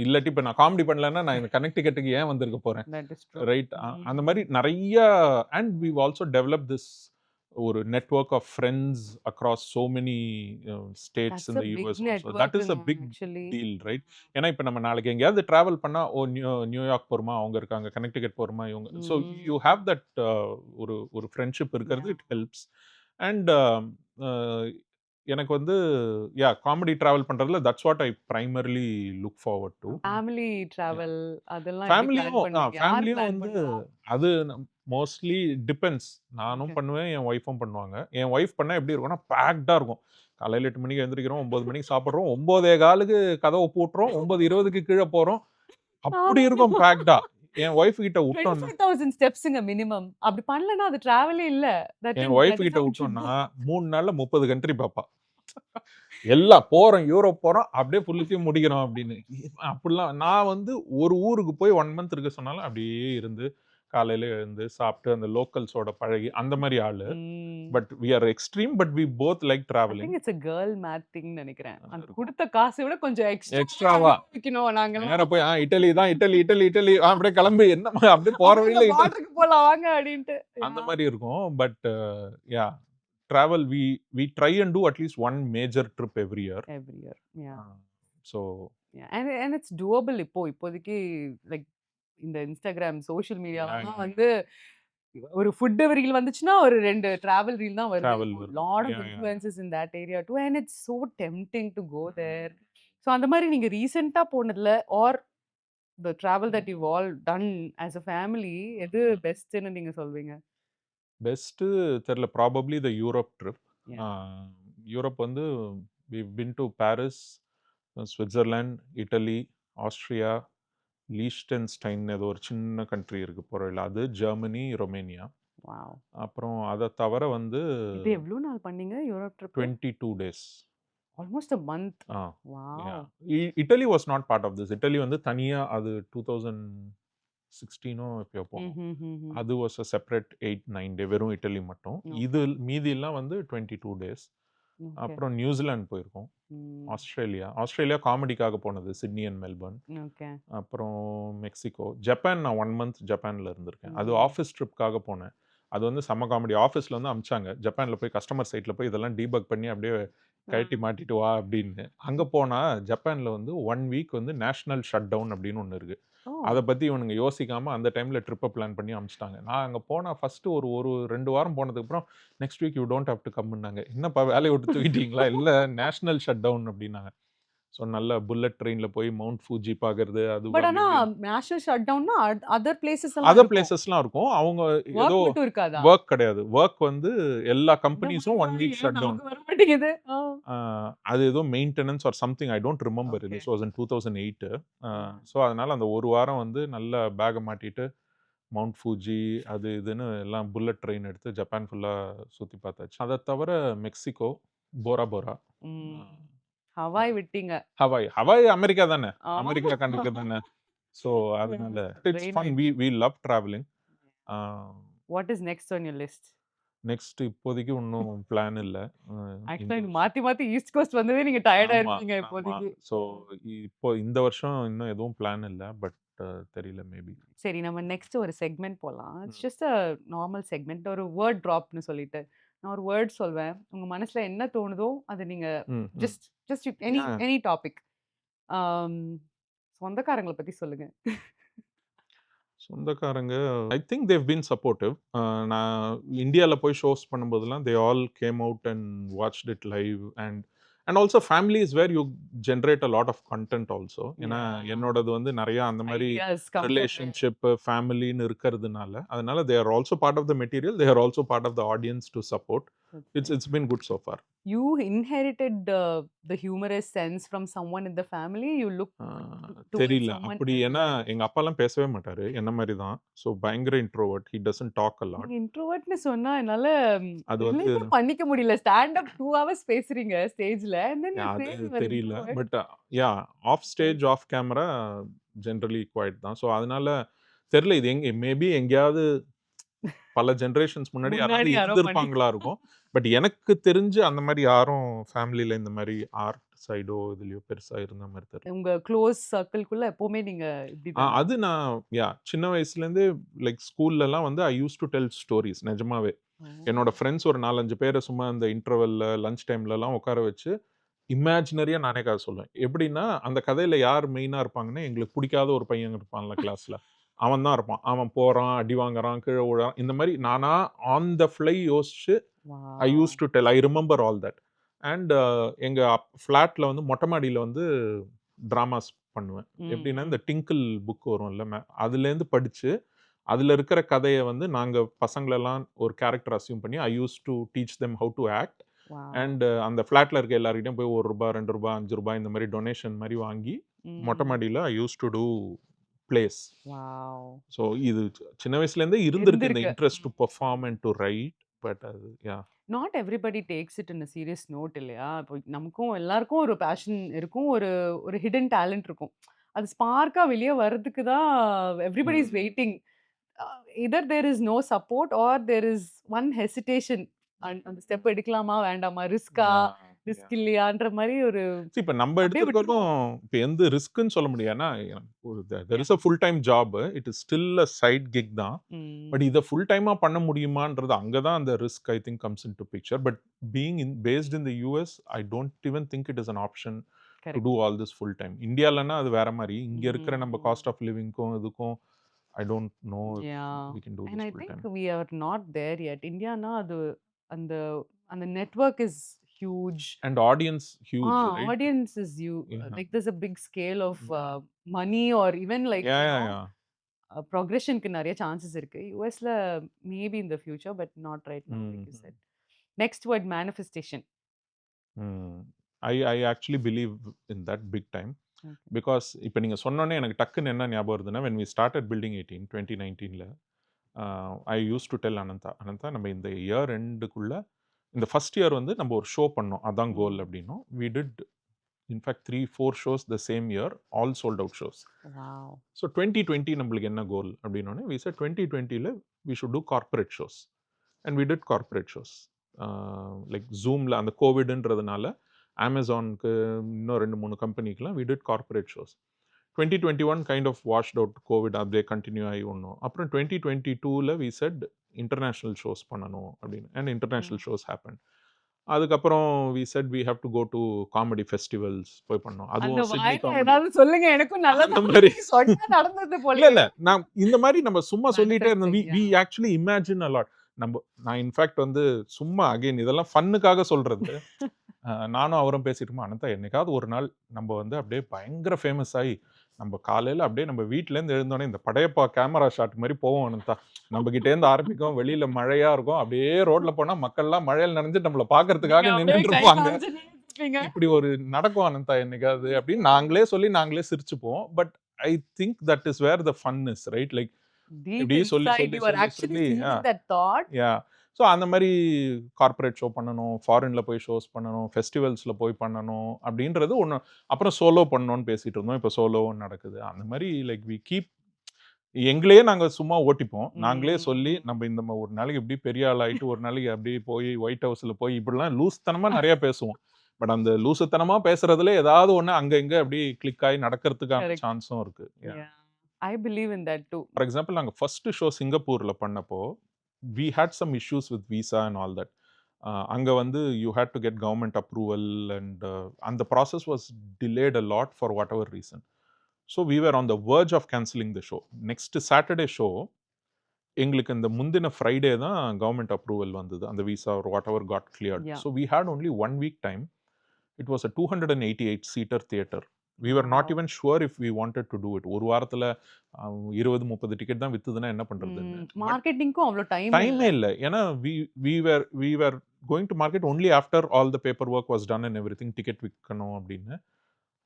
இல்லாட்டி இப்போ நான் காமெடி பண்ணலன்னா நான் இந்த கனெக்டிகட்டுக்கு ஏன் வந்திருக்க போறேன், That is true. ரைட்? அந்த மாதிரி நிறைய. அண்ட் we've also developed this ஒரு network of friends across so many states That's in a the big US also. network That is a big actually. deal, right? ஏன்னா இப்போ நம்ம நாளைக்கு எங்கேயாவது ட்ராவல் பண்ணா, நியூயார்க் போறோமா, அவங்க இருக்காங்க, கனெக்டிகட் போறோமா இவங்க. ஸோ யூ ஹாவ் தட் ஒரு ஃப்ரெண்ட்ஷிப் இருக்கிறது. Yeah. It helps. அண்ட் எனக்கு வந்து காமெடி ட்ராவல் பண்றதுல that's what I primarily look forward to. Family travel அதெல்லாம் எப்படி plan ஃபேமிலியும் பண்ணுவீங்க? யார் ஃபேமிலியும் plan வந்து பண்ணுவா? அது மோஸ்ட்லி டிபெண்ட்ஸ். நானும் Okay. பண்ணுவேன், என் ஒய்ஃபும் பண்ணுவாங்க. என் ஒய்ஃப் பண்ணால் எப்படி இருக்கும்னா பேக்டாக இருக்கும். காலையில் 8 மணிக்கு எழுந்திரிக்கிறோம், 9 மணிக்கு சாப்பிட்றோம், 9:15க்கு கதவை பூட்டுறோம், 9:20க்கு கீழே போகிறோம். அப்படி இருக்கும் பேக்டா. என் ஒய்ஃப் கிட்ட விட்டோம்னா 25,000 ஸ்டெப்ஸ்ங்க மினிமம். அப்படி பண்ணலனா அது டிராவலே இல்ல. That N is wife that is கிட்ட how it should விட்டோம்னா go. 3 நாள்ல 30 கண்ட்ரி பாப்பா. எல்லாம் போறோம், யூரோப் போறோம், அப்படியே ஃபுல்லுத்தையும் முடிக்கிறோம் அப்படின்னு. அப்படிலாம் நான் வந்து ஒரு ஊருக்கு போய் 1 மந்த் இருக்க சொன்னாலும் அப்படியே இருந்து, காலையில எழுந்து சாப்பிட்டு அந்த லோக்கல்ஸோட பழகி அந்த மாரி ஆளு. ம். But we are extreme, but we both like I travelling. Think it's a girl math திங்ன்னு நெனைக்கிறேன். அந்த இருக்கும். குடுத்த காச விட கொஞ்சம் எக்ஸ்ட்ரா எக்ஸ்ட்ராவா அனுபவிக்கணும் நாங்கலாம். நேரா போய் இட்டலி தான், இட்டலி, இட்டலி, இட்டலி அப்படியே கிளம்பி என்னம்மா அப்படியே போற அப்படியே வழியில இட்டலி பார்டருக்கு போலாம் வாங்க அப்படின்ட்டு. அந்த மாரி இருக்கும். But yeah travel we try and do at least one major trip every year. Every year. Yeah. So and it's doable இப்போதைக்கு லைக் இந்த Instagram, சோஷியல் yeah, மீடியாலாம் yeah, வந்து ஒரு ஃபுட் ரீல் வந்துச்சுன்னா ஒரு 2 டிராவல் ரீல் தான் வருது. travel வரும். Lot of Yeah, yeah. Influences in that area too and it's so tempting to go there. So அந்த மாதிரி நீங்க ரீசெண்டா போனதுல or the travel that you all done as a family எது பெஸ்ட்ன்னு நீங்க சொல்வீங்க? பெஸ்ட்டு தெரியல. Probably the Europe trip. Yeah. Europe வந்து we've been to Paris, Switzerland, Italy, Austria, Liechtenstein ஏதோ ஒரு சின்ன கண்ட்ரி இருக்கு போற வழியில. அது ஜெர்மனி, ரொமேனியா. வாவ்! அப்புறம் அத தவிர வந்து இது எவ்ளோ நாள் பண்ணீங்க Europe trip? 22 days. Almost a month. Ah. Wow! Yeah. Italy was not part of this. Italy வந்து தனியா அது 2016 எப்பயோ போனோம். ம்ஹ்ஹ்ஹ்ம். அது வாஸ் a separate 8, 9 டே வெறும் இட்டலி மட்டும். Okay. இது மீதியெல்லாம் வந்து 22 டேஸ். ஓகே. அப்புறம் நியூசிலாந்து போயிருக்கோம். ம். ஆஸ்திரேலியா காமெடிக்காக போனது. Sydney and Melbourne. ஓகே. அப்புறம் மெக்சிகோ. ஜப்பான் நான் 1 மந்த் ஜப்பான்ல இருந்திருக்கேன். அது ம். ஆஃபீஸ் ட்ரிப்காக போனேன். அது வந்து செம்ம காமெடி. ஆஃபீஸ்ல வந்து அனுப்பிச்சாங்க. ஜப்பான்ல போய் கஸ்டமர் சைட்ல போய் இதெல்லாம் டீபக் பண்ணி அப்படியே கழட்டி மாட்டிட்டு வா அப்படின்னு. அங்க போனா ஜப்பான்ல வந்து 1 வீக் வந்து நேஷனல் ஷட் டவுன் அப்படின்னு ஒண்ணு இருக்கு. ஓ! அத பத்தி இவனுங்க யோசிக்காம அந்த டைம்ல ட்ரிப்ப பிளான் பண்ணி அனுப்பிச்சுட்டாங்க. நான் அங்க போனா ஃபர்ஸ்ட் ஒரு ஒரு 2 வாரம் போனதுக்கு அப்புறம் next week you don't have to கம்ன்னாங்க. என்னப்பா வேலைய விட்டு தூக்கிட்டீங்களா? இல்ல நேஷனல் ஷட் டவுன் அப்படின்னாங்க. ஸோ நல்ல புல்லட் ட்ரெயின்ல போய் மவுண்ட் ஃபூஜி பார்க்கறது அது பட் அப்படி ஆனா இப்படின்னு. நேஷனல் ஷட் டவுன்னா அதர் பிளேஸஸ் எல்லாம் அதர் இருக்கும். பிளேசஸ்லாம் இருக்கும். அவங்க ஏதோ வொர்க் மட்டும் இருக்காதா? வொர்க் கிடையாது. வொர்க் வந்து எல்லா இந்த கம்பெனிஸும் மாதிரி 1 வீக் ஏன் ஷட் டவுன். நமக்கு வர மாட்டேங்குது? அது ஏதோ maintenance or something I don't remember. Okay. This was in 2008. Yeah. So அதனால அந்த ஒரு வாரம் வந்து நல்ல பேக்க மாட்டிட்டு மவுண்ட் ஃபூஜி அது இதுன்னு எல்லாம் புல்லட் ட்ரெயின் எடுத்து ஜப்பான் ஃபுல்லா சுத்தி பார்த்தாச்சு. அத தவிர மெக்சிகோ, போரா போரா, ம். ஹவாய் விட்டீங்க. ஹவாய் அமெரிக்கா தானே. ஆமா. அமெரிக்கா கணக்கு தானே. ஸோ அதனால it's Very fun. nice. We love traveling. What is next on your list? Next இப்போதைக்கு ஒன்றும் பிளான் இல்ல. ஆக்சுவலா இது மாத்தி மாத்தி ஈஸ்ட் கோஸ்ட் வந்ததே நீங்க டயர்டா ஆமா, இருப்பீங்க ஆமா. இப்போதைக்கு. ஸோ இப்போ இந்த வருஷம் இன்னும் எதுவும் பிளான் இல்ல. பட் தெரியல மேபி. சரி நம்ம நெக்ஸ்ட் ஒரு செக்மெண்ட் போலாம். இட்ஸ் ம். Just a normal segment. ஒரு வேர்ட் ட்ராப்னு சொல்லிட்டு. நான் ஒரு வேர்ட் சொல்வேன். உங்க மனசுல என்ன தோணுதோ அத நீங்க ம், ம். Just just any Yeah. Any topic. ஆம் சொந்தக்காரங்கள பத்தி சொல்லுங்க. சொந்தக்காரங்க I think they've been supportive. நான் இந்தியால போய் ஷோஸ் பண்ணும்போதெல்லாம் they all came out and watched it live and and also family is where you generate a lot of content also. ஏன்னா Yeah. என்னோடது வந்து நிறைய அந்த மாதிரி ஐடியாஸ் கம் ஃப்ரம் ரிலேஷன்ஷிப் ஃபேமிலின்னு இருக்கிறதுனால அதனால they are also part of the material. They are also part of the audience to support. It's been good so far. You inherited the humorous sense from someone in the family. You look towards தெரியல. someone அப்படி as ஏன்னா well. எங்க அப்பாலாம் பேசவே மாட்டாரு. என்ன மாரி தான். ஸோ பயங்கர introvert. He doesn't talk a lot. நீங்க இன்ட்ரோவர்ட்னு சொன்னா என்னால அது வந்து ரிலேட்டே பண்ணிக்க முடியல. ஸ்டாண்ட் அப் 2 ஹவர்ஸ் பேசுறீங்க ஸ்டேஜ்ல. And then you அது say you are தெரியல. introvert. But off stage, off camera generally quiet தான். ஸோ அதனால தெரியல இது மேபி எங்கேயாவது பல ஜெனரேஷன்ஸ் முன்னாடி யாராவது முன்னாடி யாரோ இருந்திருப்பாங்களா இருக்கும். பட் எனக்கு தெரிஞ்சு அந்த மாதிரி யாரும் ஃபேமிலில இந்த மாதிரி ஆர்ட் சைடோ இதுலயோ பெருசா இருந்த மாதிரி தெரியல. உங்க க்ளோஸ் சர்க்கிள்குள்ள எப்பவுமே நீங்க இப்படி தானா? அது நான் சின்ன வயசுலேருந்தே லைக் ஸ்கூல்லலாம் வந்து ஐ யூஸ் டு டெல் ஸ்டோரிஸ் நிஜமாவே. என்னோட ஃப்ரெண்ட்ஸ் ஒரு 4, 5 பேரை சும்மா இந்த இன்டர்வெல்ல லஞ்ச் டைம்லலாம் உட்கார வச்சு இமேஜினரியா நானே கதை சொல்லுவேன். எப்படின்னா அந்த கதையில யார் மெயினா இருப்பாங்கன்னா எங்களுக்கு பிடிக்காத ஒரு பையன் இருப்பான்ல கிளாஸ்ல. அவன் தான் இருப்பான். அவன் போறான், அடி வாங்குறான், கீழே விழுறான். இந்த மாதிரி நானா ஆன் த ஃப்ளை யோசிச்சு ஐ Wow. Use to del. I remember all that. And எங்க ஃப்ளாட்ல வந்து மொட்டை மாடியில வந்து டிராமாஸ் பண்ணுவேன். எப்படின்னா இந்த டிங்கிள் புக் வரும்ல அதுலேருந்து படிச்சு அதுல இருக்கிற கதைய வந்து நாங்க பசங்களெல்லாம் ஒரு கேரக்டர் அஸ்யூம் பண்ணி I use to teach them how to act. Wow. And அந்த ஃப்ளாட்ல இருக்க எல்லார்கிட்டயும் போய் ரூ. 1, ரூ. 2, ரூ. 5 இந்த மாதிரி டொனேஷன் மாதிரி வாங்கி மொட்டை மாடியில I use to do plays. Wow. ஸோ இது சின்ன வயசுலேருந்தே இருந்திருக்கு இந்த இருந்திருக்கு. Interest to perform and to write. But அது yeah not everybody takes it in a serious note இல்லையா? இப்போ நமக்கும் எல்லாருக்கும் ஒரு பேஷன் இருக்கும். ஒரு ஒரு ஹிடன் டேலண்ட் இருக்கும். அது ஸ்பார்க்கா வெளிய வர்றதுக்கு தான் everybody is waiting. Either there is no support or there is one hesitation. அந்த ஸ்டெப் எடுக்கலாமா? வேண்டாமா? ரிஸ்கா? யா யா ரிஸ்க் இல்லையான்ற மாரி ஒரு இப்ப நம்ம அப்படியே எடுத்திருக்கிறதும் விட்டுருவோம். இப்ப எந்த ரிஸ்க்ன்னு சொல்ல முடியாது. ஏன்னா ஒரு there is a full time job. It is still a side gig தான். பட் ம். இத ஃபுல் டைமா பண்ண முடியுமான்றது அங்க தான் அந்த risk I think comes into picture. But being based in the US I don't even think it is an option to correct. Do all this full time. இந்தியாலன்னா அது வேற மாரி. இங்க இருக்கிற நம்ம ம். காஸ்ட் ஆஃப் லிவிங்க்கும் இதுக்கும் I don't know if Yeah. We can do And this I full think time. we are not there yet. Indiana, அது அந்த அந்த network is huge. And audience huge right? Audience is you. Yeah Like there's a big scale of money or even like, yeah yeah yeah. progressionக்கு நெறைய chances இருக்கு. யுஎஸ்ல maybe in the future but not right now like you ம். Said. Next word manifestation. ம். I actually believe in that big time. Okay. Because இப்போ நீங்கள் சொன்னோன்னே எனக்கு டக்குன்னு என்ன ஞாபகம் வருதுன்னா when we started building 18 2019ல I use to tell Anantha நம்ம இந்த இயர் எண்டுக்குள்ள இந்த ஃபர்ஸ்ட் இயர் வந்து நம்ம ஒரு ஷோ பண்ணோம் அதான் கோல் அப்படின்னோம். We did in fact 3-4 shows the same year all sold out shows. Wow. So 2020 நம்மளுக்கு என்ன கோல் அப்படின்னோடனே வி said 2020ல we should do corporate shows and we did corporate shows. Like ஜூமில் அந்த கோவிட்ன்றதுனால அமேசானுக்கு இன்னும் 2-3 கம்பெனிக்கெலாம் we did corporate shows. 2021 kind of washed out covid அப்படியே கண்டினியூ ஆகி ஒன்றும். அப்புறம் 2022ல வி செட் இன்டர்நேஷ்னல் ஷோஸ் பண்ணணும் அப்படின்னு அண்ட் இன்டர்நேஷ்னல் ஷோஸ் ஹேப்பன். அதுக்கப்புறம் we said we have to go to comedy festivals போய் பண்ணோம். அந்த அதுவும் சிட்னி வாயில காமெடி ஏதாவது சொல்லுங்க. எனக்கும் நல்லதா அந்த மாதிரி சொன்னா நடந்தது இல்ல போலயே. இல்ல நான் இந்த மாதிரி நம்ம சும்மா சொல்லிட்டே இருந்தோம். Manifesting. We actually imagine a lot. நான் இன்ஃபேக்ட் வந்து சும்மா அகைன் இதெல்லாம் ஃபன்னுக்காக சொல்றது. நானும் அவரும் பேசிட்டோமா அனந்தா என்னைக்காவது ஒரு நாள் நம்ம வந்து அப்படியே பயங்கர ஃபேமஸ் ஆகி நம்ம காலையில அப்படியே நம்ம வீட்டிலேருந்து எழுந்தோடனே இந்த படையப்பா கேமரா ஷாட் மாதிரி போவோம் அனந்தா. நம்ம கிட்டேருந்து ஆரம்பிக்கும், வெளியில மழையா இருக்கும், அப்படியே ரோட்ல போனா மக்கள்லாம் மழையில் நனைஞ்சு நம்மளை நீங்க பார்க்கறதுக்காக அப்படியே நின்றுட்டு கை இருப்பாங்க. காமிச்சு நின்னுட்டு இப்படி ஒரு நடக்கும் அனந்தா என்னைக்காவது அப்படின்னு நாங்களே சொல்லி நாங்களே சிரிச்சுப்போம். But I think that is where the fun is right. Like deep இப்படி சொல்லி inside சொல்லி you are சொல்லி actually சொல்லி feeling that thought. Yeah so அந்த மாதிரி கார்ப்பரேட் ஷோ பண்ணணும், ஃபாரினில் போய் ஷோஸ் பண்ணணும், ஃபெஸ்டிவல்ஸில் போய் பண்ணணும் அப்படின்றது ஒன்று. அப்புறம் சோலோ பண்ணணும்னு பேசிகிட்டு இருந்தோம். இப்போ சோலோவும் நடக்குது. அந்த மாதிரி லைக் வி கீப் எங்களையே நாங்கள் சும்மா ஓட்டிப்போம். நாங்களே சொல்லி நம்ம இந்த ஒரு நாளைக்கு இப்படி பெரிய ஆள் ஆகிட்டு ஒரு நாளைக்கு அப்படியே போய் ஒயிட் ஹவுஸில் போய் இப்படிலாம் லூஸ்தனமாக நிறையா பேசுவோம். பட் அந்த லூசுத்தனமாக பேசுறதுல ஏதாவது ஒன்று அங்கே இங்கே அப்படி கிளிக் ஆகி நடக்கிறதுக்கான Correct. சான்ஸும் இருக்குது. Yeah. I believe in that too. For example நாங்கள் ஃபஸ்ட்டு ஷோ சிங்கப்பூரில் பண்ணப்போ we had some issues with visa and all that. அங்கே வந்து you had to get government approval and அந்த process was delayed a lot for whatever reason. So we were on the verge of cancelling the show. Next Saturday show எங்களுக்கு இந்த முந்தின Friday தான் government approval வந்தது, அந்த visa ஒரு whatever got cleared. Yeah. So we had only 1 week time. It was a 288 seater theatre. We were not Wow. even sure if we wanted to do it. ஒரு வாரத்துல 20-30 ticket தான் வித்துதுன்னா என்ன பண்றதுன்னு. மார்க்கெட்டிங்க்கும் அவ்வளோ time டைமே இல்லை. ஏன்னா we were going to market only after all the paperwork was done and everything, ticket விற்கணும் அப்படின்னு.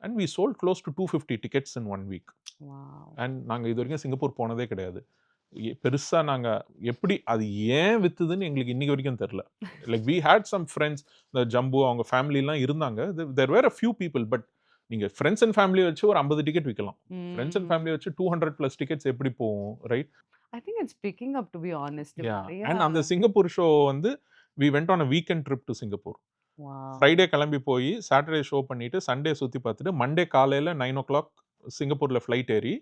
and we sold close to 250 tickets in 1 week. Wow. and நாங்கள் இது வரைக்கும் சிங்கப்பூர் போனதே கிடையாது. பெருசா நாங்க எப்படி அது ஏன் வித்துதுன்னு எங்களுக்கு இன்னைக்கு வரைக்கும் தெரியல. Like we had some friends, இந்த ஜம்பு அவங்க ஃபேமிலிலாம் இருந்தாங்க. there were a few people, but நீங்க ஃப்ரெண்ட்ஸ் அண்ட் ஃபேமிலி வச்சு ஒரு 50 டிக்கெட் விற்கலாம். ஃப்ரெண்ட்ஸ் அண்ட் ஃபேமிலி வச்சு 200+ டிக்கெட்ஸ் எப்படி போகும், right? I think it's picking up, to be honest. And அந்த சிங்கப்பூர் ஷோ வந்து we went on a weekend trip to Singapore. Wow. Friday கிளம்பி போய் சாட்டர்டே ஷோ பண்ணிட்டு சண்டே சுற்றி பார்த்துட்டு மண்டே காலையில் 9 o'clock சிங்கப்பூரில் ஃப்ளைட் ஏறி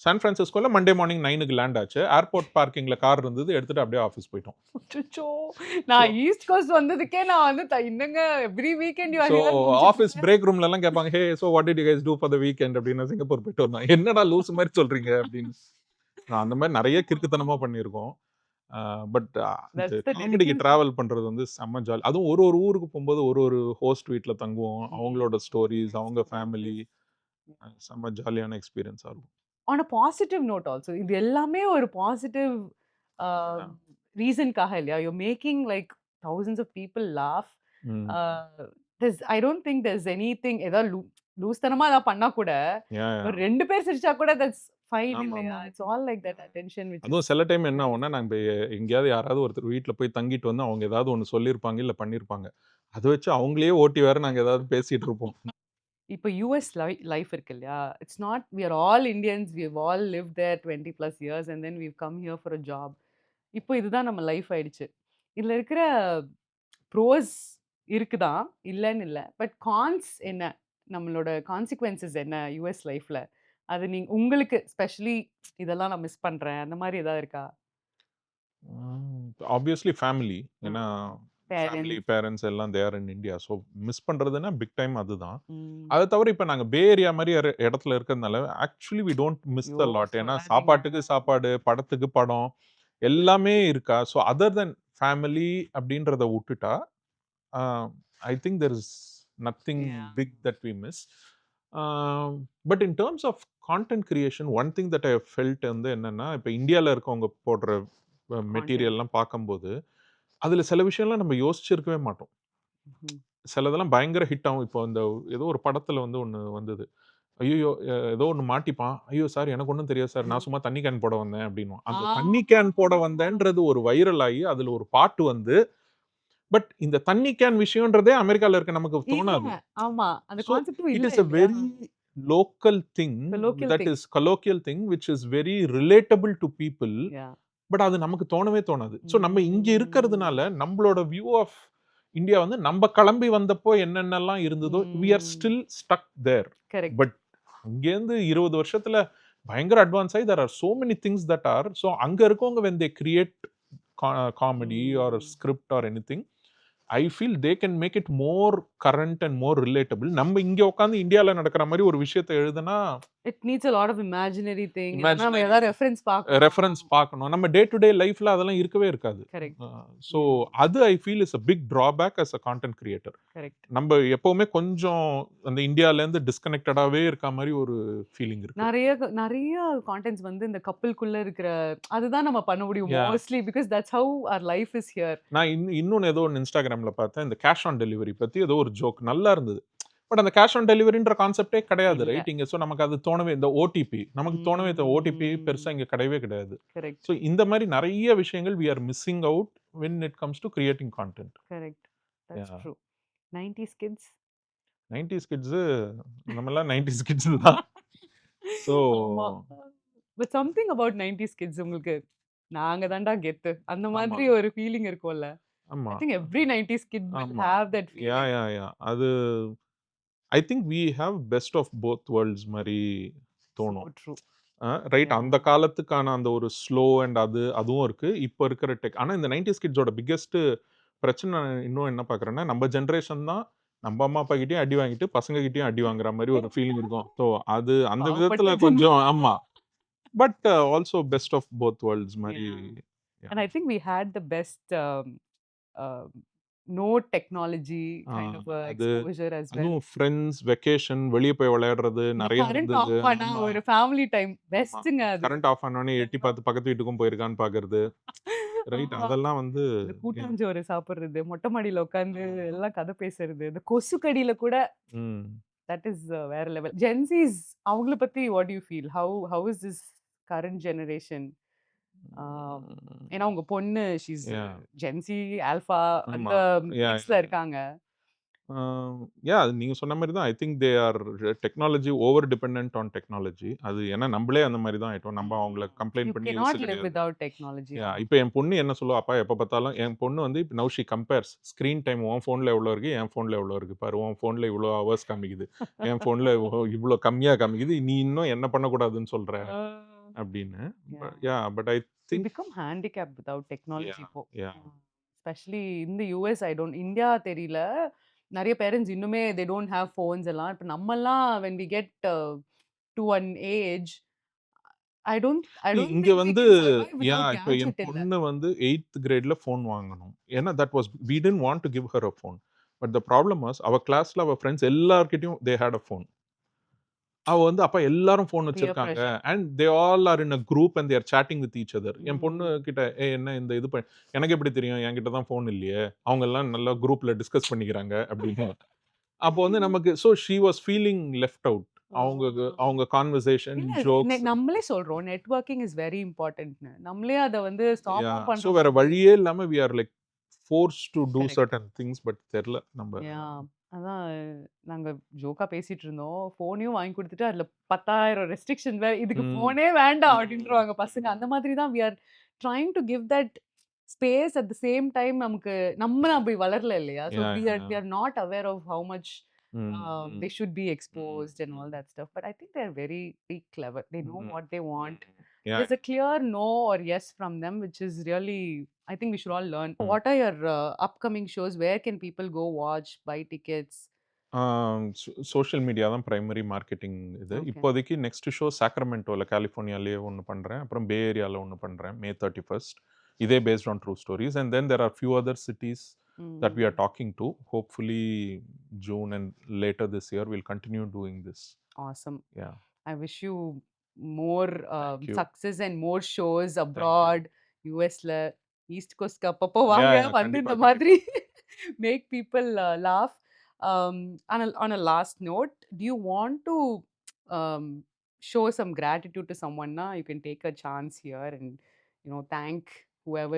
சான் ஃப்ரான்சிஸ்கோவில் மண்டே மார்னிங் 9க்கு லேண்ட் ஆச்சு. ஏர்போர்ட் பார்க்கிங்கில் கார் இருந்தது, எடுத்துகிட்டு அப்படியே ஆஃபீஸ் போயிட்டோம். அச்சச்சோ, நான் ஈஸ்ட் கோஸ்ட் வந்ததுக்கே நான் வந்து இன்னங்க every weekend you so office break ரூம்லலாம் கேட்பாங்க, hey so what did you guys do for the weekend அப்படின்னு. சிங்கப்பூர் போயிட்டு வந்தோம். என்னடா லூஸ் மாதிரி சொல்கிறீங்க அப்படின்னு. நான் அந்த மாதிரி நிறைய கிறுக்குத்தனமாக பண்ணியிருக்கோம். பட் காமெடிக்கு ட்ராவல் பண்ணுறது வந்து செம்ம ஜாலி. அதுவும் ஒரு ஒரு ஊருக்கு போகும்போது ஒரு ஒரு ஹோஸ்ட் வீட்டில் தங்குவோம். அவங்களோட ஸ்டோரிஸ், அவங்க ஃபேமிலி, செம்ம ஜாலியான எக்ஸ்பீரியன்ஸாக இருக்கும். On a positive note also இது எல்லாமே ஒரு பாசிட்டிவ் ரீசன்காக இல்லையா? You making like thousands of people laugh. I don't think there's anything ஏதாவது லூஸ்தனமா ஏதாவது பண்ணா கூட ஒரு 2 பேர் சிரிச்சா கூட that's ஃபைன் ஆமா, இல்லையா? ஆமா. It's all like that attention which அதுவும் இஸ் சில டைம் என்ன நைஸ். ஆகும்னா, நாங்க எங்கேயாவது யாராவது ஒருத்தர் வீட்ல போய் தங்கிட்டு வந்து, அவங்க ஏதாவது ஒண்ணு சொல்லியிருப்பாங்க, இல்ல பண்ணியிருப்பாங்க. அத வச்சு அவங்களையே ஓட்டி வேற நாங்க ஏதாவது பேசிட்டு இருப்போம். இப்போ யுஎஸ் லைஃப் இருக்கு இல்லையா? It's not we are all Indians. We have all lived there 20 plus years and then we have come here for a job. இப்போ இதுதான் நம்ம லைஃப் ஆயிடுச்சு. இதுல இருக்கிற ப்ரோஸ் இருக்குதான், இல்லன்னு இல்ல. பட் கான்ஸ் என்ன? நம்மளோட கான்சிக்வென்சஸ் என்ன யுஎஸ் லைஃப்ல? அது நீங்க உங்களுக்கு ஸ்பெஷலி இதெல்லாம் நான் மிஸ் பண்றேன். அந்த மாரி ஏதாவது இருக்கா? Obviously family. ஆ. ஏன்னா ஃபேமிலி, பேரண்ட்ஸ். பேரண்ட்ஸ் எல்லாம் they are in India. So miss பண்றதுன்னா பிக் டைம் அதுதான். ம். அத தவிர இப்ப நாங்க பே ஏரியா மாரி இடத்துல இருக்கிறதுனால, ஆக்சுவலி வி டோன்ட் மிஸ் ஐயோ! த லாட். ஏன்னா சொல்லாதீங்க. சாப்பாட்டுக்கு சாப்பாடு, படத்துக்கு படம், எல்லாமே இருக்கா. ஸோ அதர் தென் ஃபேமிலி அப்படின்றத வுட்டுட்டா, uh I think there is nothing yeah! Big that we miss. But in terms of content creation, one thing that I have felt வந்து என்னன்னா, இப்ப இந்தியால இருக்கவங்க போடுற கான்டென்ட். மெட்டீரியல்லாம் பார்க்கும்போது, அதுல சில விஷயம்லாம் நம்ம யோசிச்சிருக்கவே மாட்டோம். ம்ஹ்ம். சிலதெல்லாம் பயங்கர ஹிட் ஆகும். இப்போ இந்த ஏதோ ஒரு படத்துல வந்து ஒண்ணு வந்தது. ஐய்யயோ! ஏதோ ஒண்ணு மாட்டிப்பான். "ஐயோ! சார் எனக்கு ஒண்ணும் தெரியாது சார். நான் சும்மா தண்ணி கேன் போட வந்தேன்" அப்படின்னுவான். அந்த ஆ. தண்ணி கேன் போட வந்தேன்றது ஒரு வைரல் ஆயி, அதுல ஒரு பாட்டு வந்து, பட் இந்த தண்ணி கேன் விஷயம்ன்றதே அமெரிக்கால இருக்க நமக்கு இல்ல. தோணாது. ஆமா. அந்த So, கான்செப்டும் it இல்ல is a இல்லையா? very local thing colloquial that thing. is colloquial thing which is very relatable to people. Yeah! But அது நமக்கு தோணவே தோணாது. ஸோ நம்ம இங்க ம். இருக்கிறதுனால, நம்மளோட வியூ ஆஃப் இந்தியா வந்து நம்ப கிளம்பி வந்தப்போ என்னென்னலாம் இருந்ததோ, we are hmm. Still stuck there. Correct. But அங்கேருந்து 20 வருஷத்துல பயங்கர அட்வான்ஸ் ஆயி there are so many things that are so அங்க இருக்கவங்க when they create comedy or hmm. Script or anything, I feel they can make it more current and more relatable. நம்ம இங்க உட்கார்ந்து இந்தியால நடக்கிற மாரி ஒரு விஷயத்த எழுதுனா, it needs a lot of imaginary thing. இல்லன்னா நம்ம இமேஜினரி ஏதாவது ரெஃபரன்ஸ் பார்க்கணும். ரெஃபரன்ஸ் பார்க்கணும். நம்ம டே டு டே லைஃப்ல அதெல்லாம் இருக்கவே இருக்காது. கரெக்ட். So yeah! அது I feel is a big drawback as a content creator. Correct. நம்ம எப்பவுமே கொஞ்சம் அந்த இந்தியாலேருந்து டிஸ்கனெக்டடாவே இருக்க மாரி ஒரு ஃபீலிங் இருக்கு. நெறைய கான்டென்ட்ஸ் வந்து இந்த கப்பிள்குள்ள இருக்கிற அதுதான் நம்ம பண்ண முடியும் yeah mostly because that's how our life is here. நான் இன்னொன்னு ஏதோ ஒண்ணு Instagramல பார்த்தேன். இந்த கேஷ் ஆன் டெலிவரி பத்தி ஏதோ ஒரு ஜோக் நல்லா இருந்தது. பட் அந்த கேஷ் ஆன் டெலிவரின்ற கான்செப்டே கிடையாது இல்ல. ரைட்? இங்க ஸோ நமக்கு அது தோணவே இந்த ஓடிபி நமக்கு தோணவே ஓடிபி ம். பெருசா இங்க கிடையவே கிடையாது. கரெக்ட். ஸோ இந்த மாரி நெறைய விஷயங்கள் we are missing out when it comes to creating content. Correct. That's yeah true. 90s kids. 90ஸ் கிட்ஸ் நம்மலாம் 90ஸ் கிட்ஸ் தான். ஸோ ஆமா. But something about 90s kids உங்களுக்கு நாங்க தான்டா கெத்து. அந்த ஆமா, மாதிரி ஒரு ஃபீலிங் இருக்கும்ல. ஆமா, I think every 90s kid will ஆமா. Have that yeah, feeling. Yeah, yeah. அது I think we have best of both worlds மாரி சோ தோணும். ட்ரூ. Right yeah. அந்த காலத்துக்கான அந்த ஒரு ஸ்லோ அண்ட் அதுவும் இருக்கு. இப்ப இருக்கிற ஆனா இந்த 90ஸ் கிட்ஸோட பிக்கெஸ்ட் பிரச்சனை இன்னும் என்ன பார்க்குறேன்னா, நம்ம ஜெனரேஷன் தான் நம்ம அம்மா, அப்பா கிட்டயும் அடி வாங்கிட்டு, பசங்க கிட்டயும் அடி வாங்குற மாரி ஒரு ஃபீலிங் இருக்கும். ஸோ அது அந்த பாவப்பட்ட விதத்துல கொஞ்சம் ஜென்ரேஷன். ஆமா. But also best of both worlds மாரி yeah. Yeah. And I think we had the best no technology ah kind of அது எக்ஸ்போஷர் அஸ் வெல். அதுவும் ஃப்ரெண்ட்ஸ், வெக்கேஷன் வெளிய போய் விளையாடுறது இந்த நெறைய கரண்ட் இருந்தது. ஆஃப் பண்ணா ஆமா, ஒரு ஃபேமிலி டைம் ஆமா. பெஸ்ட்டுங்க அது. கரண்ட் ஆஃப் ஆனோனே எட்டி நிஜமா. பார்த்து பக்கத்து வீட்டுக்கும் போயிருக்கான்னு பார்க்கறது. ரைட் ஆமா. அதெல்லாம் வந்து இந்த யா. கூட்டாஞ்சோறு சாப்பிடுறது, மொட்டை மாடியில உட்கார்ந்து எல்லாம் கதை பேசுறது, இந்த கொசு கடியில கூட ம். தட் இஸ் வேற லெவல். ஜென்ஸீஸ் அவங்கள பத்தி what to you feel? How is this current generation? ஏன்னா உங்க பொண்ணு she is yeah. Gen Z, alpha அந்த ஆமா. யா, மிக்ஸ்ல யா, யா. இருக்காங்க. ஆ யா அது நீங்க சொன்ன மாரி தான். I think they are technology over dependent on technology. அது ஏன்னா நம்பளே அந்த மாரி தான் ஆயிட்டோம். நம்ம அவங்கள யூ கம்ப்ளைண்ட் பண்ணி யூஸ் கேனாட் லிவ் கிடையாது. Without technology. யா ஆமா. இப்ப என் பொண்ணு என்ன சொல்லுவா, அப்பா எப்ப பார்த்தாலும் என் பொண்ணு வந்து இப்ப now she compares screen time உன் ஃபோன்ல எவ்வளோ இருக்கு, என் ஃபோன்ல எவ்வளோ இருக்கு பாரு. உன் ஃபோன்ல இவ்வளோ ஹவர்ஸ் காமிக்குது. என் ஃபோன்ல இவ்வளோ கம்மியா காமிக்குது. நீ இன்னும் என்ன பண்ணக்கூடாதுன்னு சொல்ற அப்படின்னு. Yeah. Yeah but I we think become handicap without yeah, technology இப்போ. யா. ஸ்பெஷலி இந்த யுஎஸ் ஐ டோன்ட் இந்தியா தெரியல. நெறைய பேரண்ட்ஸ் இன்னுமே தே டோன்ட் ஹேவ் ஃபோன்ஸ் எல்லாம். இப்ப நம்மலாம் when we get to an age I don't இங்க திங்க் வி வந்து கேன் சர்வைவ் யா வித்தவுட் இப்ப என் கேட்ஜெட் இல்ல. பொண்ணு வந்து 8த் கிரேட்ல ஃபோன் வாங்கணும். ஏன்னா that was we didn't want to give her a phone. But the problem was அவ கிளாஸ்ல அவ ஃபிரெண்ட்ஸ் எல்லார்கிட்டயும் தே ஹேட் அ ஃபோன். அவ வந்து அப்ப எல்லாரும் ஃபோன் பியர் வச்சிருக்காங்க. Pressure. And they all are in a group and they are chatting with each other. என் பொண்ணு ம். கிட்ட என்ன இந்த இது எனக்கு எப்படி தெரியும்? என்கிட்ட தான் ஃபோன் இல்லையே. அவங்க எல்லாம் நல்லா குரூப்ல டிஸ்கஸ் பண்ணிக்கிறாங்க அப்படின்னு. அப்போ வந்து நமக்கு she was feeling left out. அவங்க கான்வர்சேஷன் இல்ல ஜோக்ஸ். நம்மளே சொல்றோம் நெட்வொர்க்கிங் இஸ் வெரி இம்பார்ட்டன்ட்னு. நம்மளே அத வந்து ஸ்டாப்பும் ஸோ பண்ற வேற மாதிரி வழியே இல்லாம we are like force to do correct. Certain things. But தெரியல நம்ம. யா அதான் நாங்க ஜோக்கா பேசிட்டு இருந்தோம். ஃபோனையும் வாங்கி குடுத்துட்டு அதுல 10,000 ரெஸ்ட்ரிக்ஷன் இதுக்கு ம். ஃபோனே வேண்டாம் ம். அப்படின்ருவாங்க பசங்க. அந்த மாதிரி தான் we are trying to give that space at the same time நமக்கு நம்ம அப்படி வளரல இல்லையா? So Yeah, yeah. We are not aware of how much hmm. they ம். should be exposed and all that stuff. But I think they're very, very clever. They know ம். what they want. Yeah. There's a clear no or yes from them, which is really, I think we should all learn. Mm. What are your upcoming shows? Where can people go watch, buy tickets? Social media தான் primary marketing இது. Okay. இப்போதைக்கு next show சாக்ரமெண்டோல கலிஃபோர்னியாலேயே ஒன்று பண்ணுறேன். அப்புறம் பே ஏரியாவில் ஒன்று பண்ணுறேன் May 31st. இதே paste on true stories. And then there are few other cities that we are talking to. Hopefully June and later this year we'll continue doing this. Awesome. Yeah. I wish you more Thank you. success and more shows abroad, US ல east கோஸ்ட்க்கு அப்பப்போ Yeah, வாங்க yeah, வந்து இந்த கண்டிப்பா, மாதிரி make people laugh. On a last note, do you want to um, show some gratitude to someone? Na? You can take a chance here and thank whoever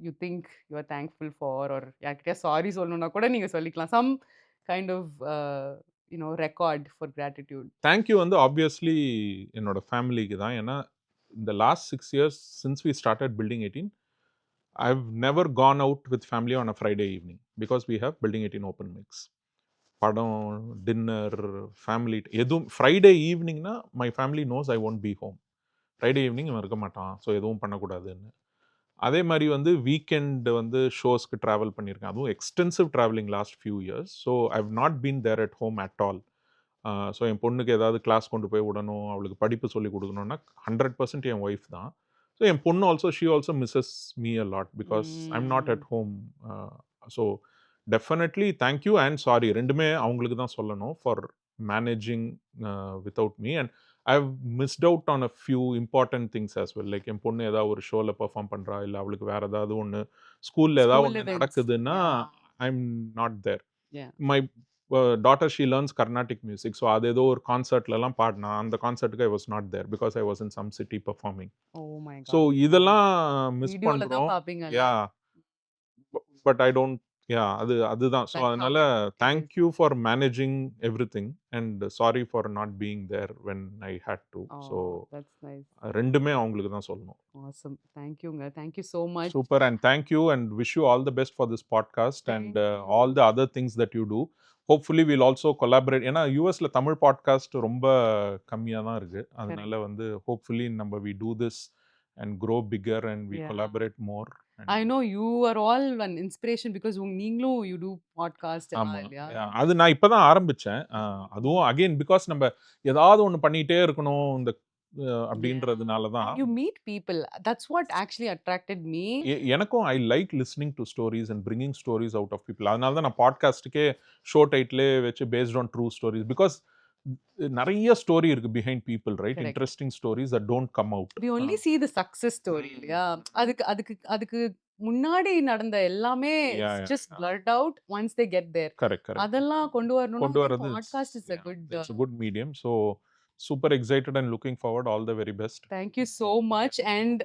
you think you are thankful for, or யார்கிட்டயா sorry சொல்லணும்னா கூட நீங்க சொல்லிக்கலாம். Some kind of record for gratitude. Thank you வந்து obviously என்னோட ஃபேமிலிக்கு தான். ஏன்னா இந்த last 6 years since we started Building 18, I've never gone out with family on a Friday evening because we have Building 18 open mics. படம், டின்னர், ஃபேமிலி எதுவும் Friday ஈவினிங்னா my family knows I won't be home. Friday evening இவன் இருக்க மாட்டான், so எதுவும் பண்ணக்கூடாதுன்னு. அதே மாதிரி வந்து வீக்கெண்ட் வந்து ஷோஸ்க்கு ட்ராவல் பண்ணியிருக்கேன். அதுவும் extensive travelling last few years. So I have not been there at home at all. So என் பொண்ணுக்கு ஏதாவது கிளாஸ் கொண்டு போய் விடணும், அவளுக்கு படிப்பு சொல்லி கொடுக்கணும்னா 100% என் ஒய்ஃப் தான். ஸோ என் பொண்ணு also she also misses me a lot because I am not at home. So definitely thank you and sorry ரெண்டுமே அவங்களுக்கு தான் சொல்லணும் for managing without me. And I have missed out on a few important things as well. Like என் பொண்ணு ஏதாவது ஒரு ஷோவில் perform பண்ணுறா, இல்லை அவளுக்கு வேறு ஏதாவது ஒன்று ஸ்கூலில் ஏதாவது School ஒன்று events. நடக்குதுன்னா Yeah. I am not there. Yeah. My daughter she learns Carnatic music. So அது ஏதோ ஒரு கான்சர்ட்லலாம் பாடினா அந்த கான்சர்ட்டுக்கு I was not there because I was in some city performing. Oh my God. So இதெல்லாம் மிஸ் வீடியோல தான் பண்ணுறோம். பாப்பீங்க. யா பட் ஐ டோன்ட். யா அதுதான். ஸோ That's how அதனால it is. Thank you for managing everything and sorry for not being there when I had to. So Oh, that's nice. ரெண்டுமே அவங்களுக்கு தான் சொல்லணும். Awesome. Thank youங்க. Thank you so much. Super, and thank you and wish you all the best for this podcast and Thank you. all the other things that you do. Hopefully we'll also collaborate. ஏன்னா யூஎஸ்ல Tamil podcast ரொம்ப கம்மியாக தான் இருக்கு. அதனால வந்து hopefully நம்ம we do this and grow bigger and we Yeah. collaborate more. I know you are all an inspiration because நீங்களும் you do podcast ஆமா. எல்லாம் இல்லையா? Yeah. அது நான் இப்பதான் ஆரம்பிச்சேன். அதுவும் அகைன் பிகாஸ் நம்ம ஏதாவது ஒன்று பண்ணிட்டே இருக்கணும் இந்த அப்படின்றதுனால தான். You meet people. That's what actually attracted me. எனக்கும் I like listening to stories and bringing stories out of people. அதனால தான் நான் பாட்காஸ்ட்டுக்கே ஷோ டைட்டிலே வச்சு based on true stories because நிறைய ஸ்டோரி இருக்கு behind people, right? Correct. Interesting stories that don't come out. We only see the success story இல்லையா? அதுக்கு முன்னாடி நடந்த எல்லாமே Yeah, yeah, just yeah. blurred out once they get there. Correct. அதெல்லாம் கொண்டு கொண்டு வரணும்னா வரது podcast is a good it's a good medium. So super excited and looking forward. All the very best. thank you so much. And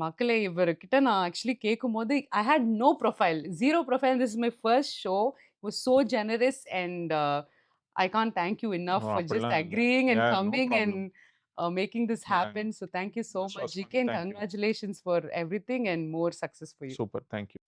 மக்களே இவர்கிட்ட நான் actually கேட்கும்போது I had no profile, zero profile. This is my first show. Was so generous and I can't thank you enough for just அப்படிலாம் இல்ல. agreeing and Yeah, no coming problem. and making this Yeah. happen. So thank you so This much, was fun. GK, and Thank you. congratulations for everything and more success for you. Super. Thank you.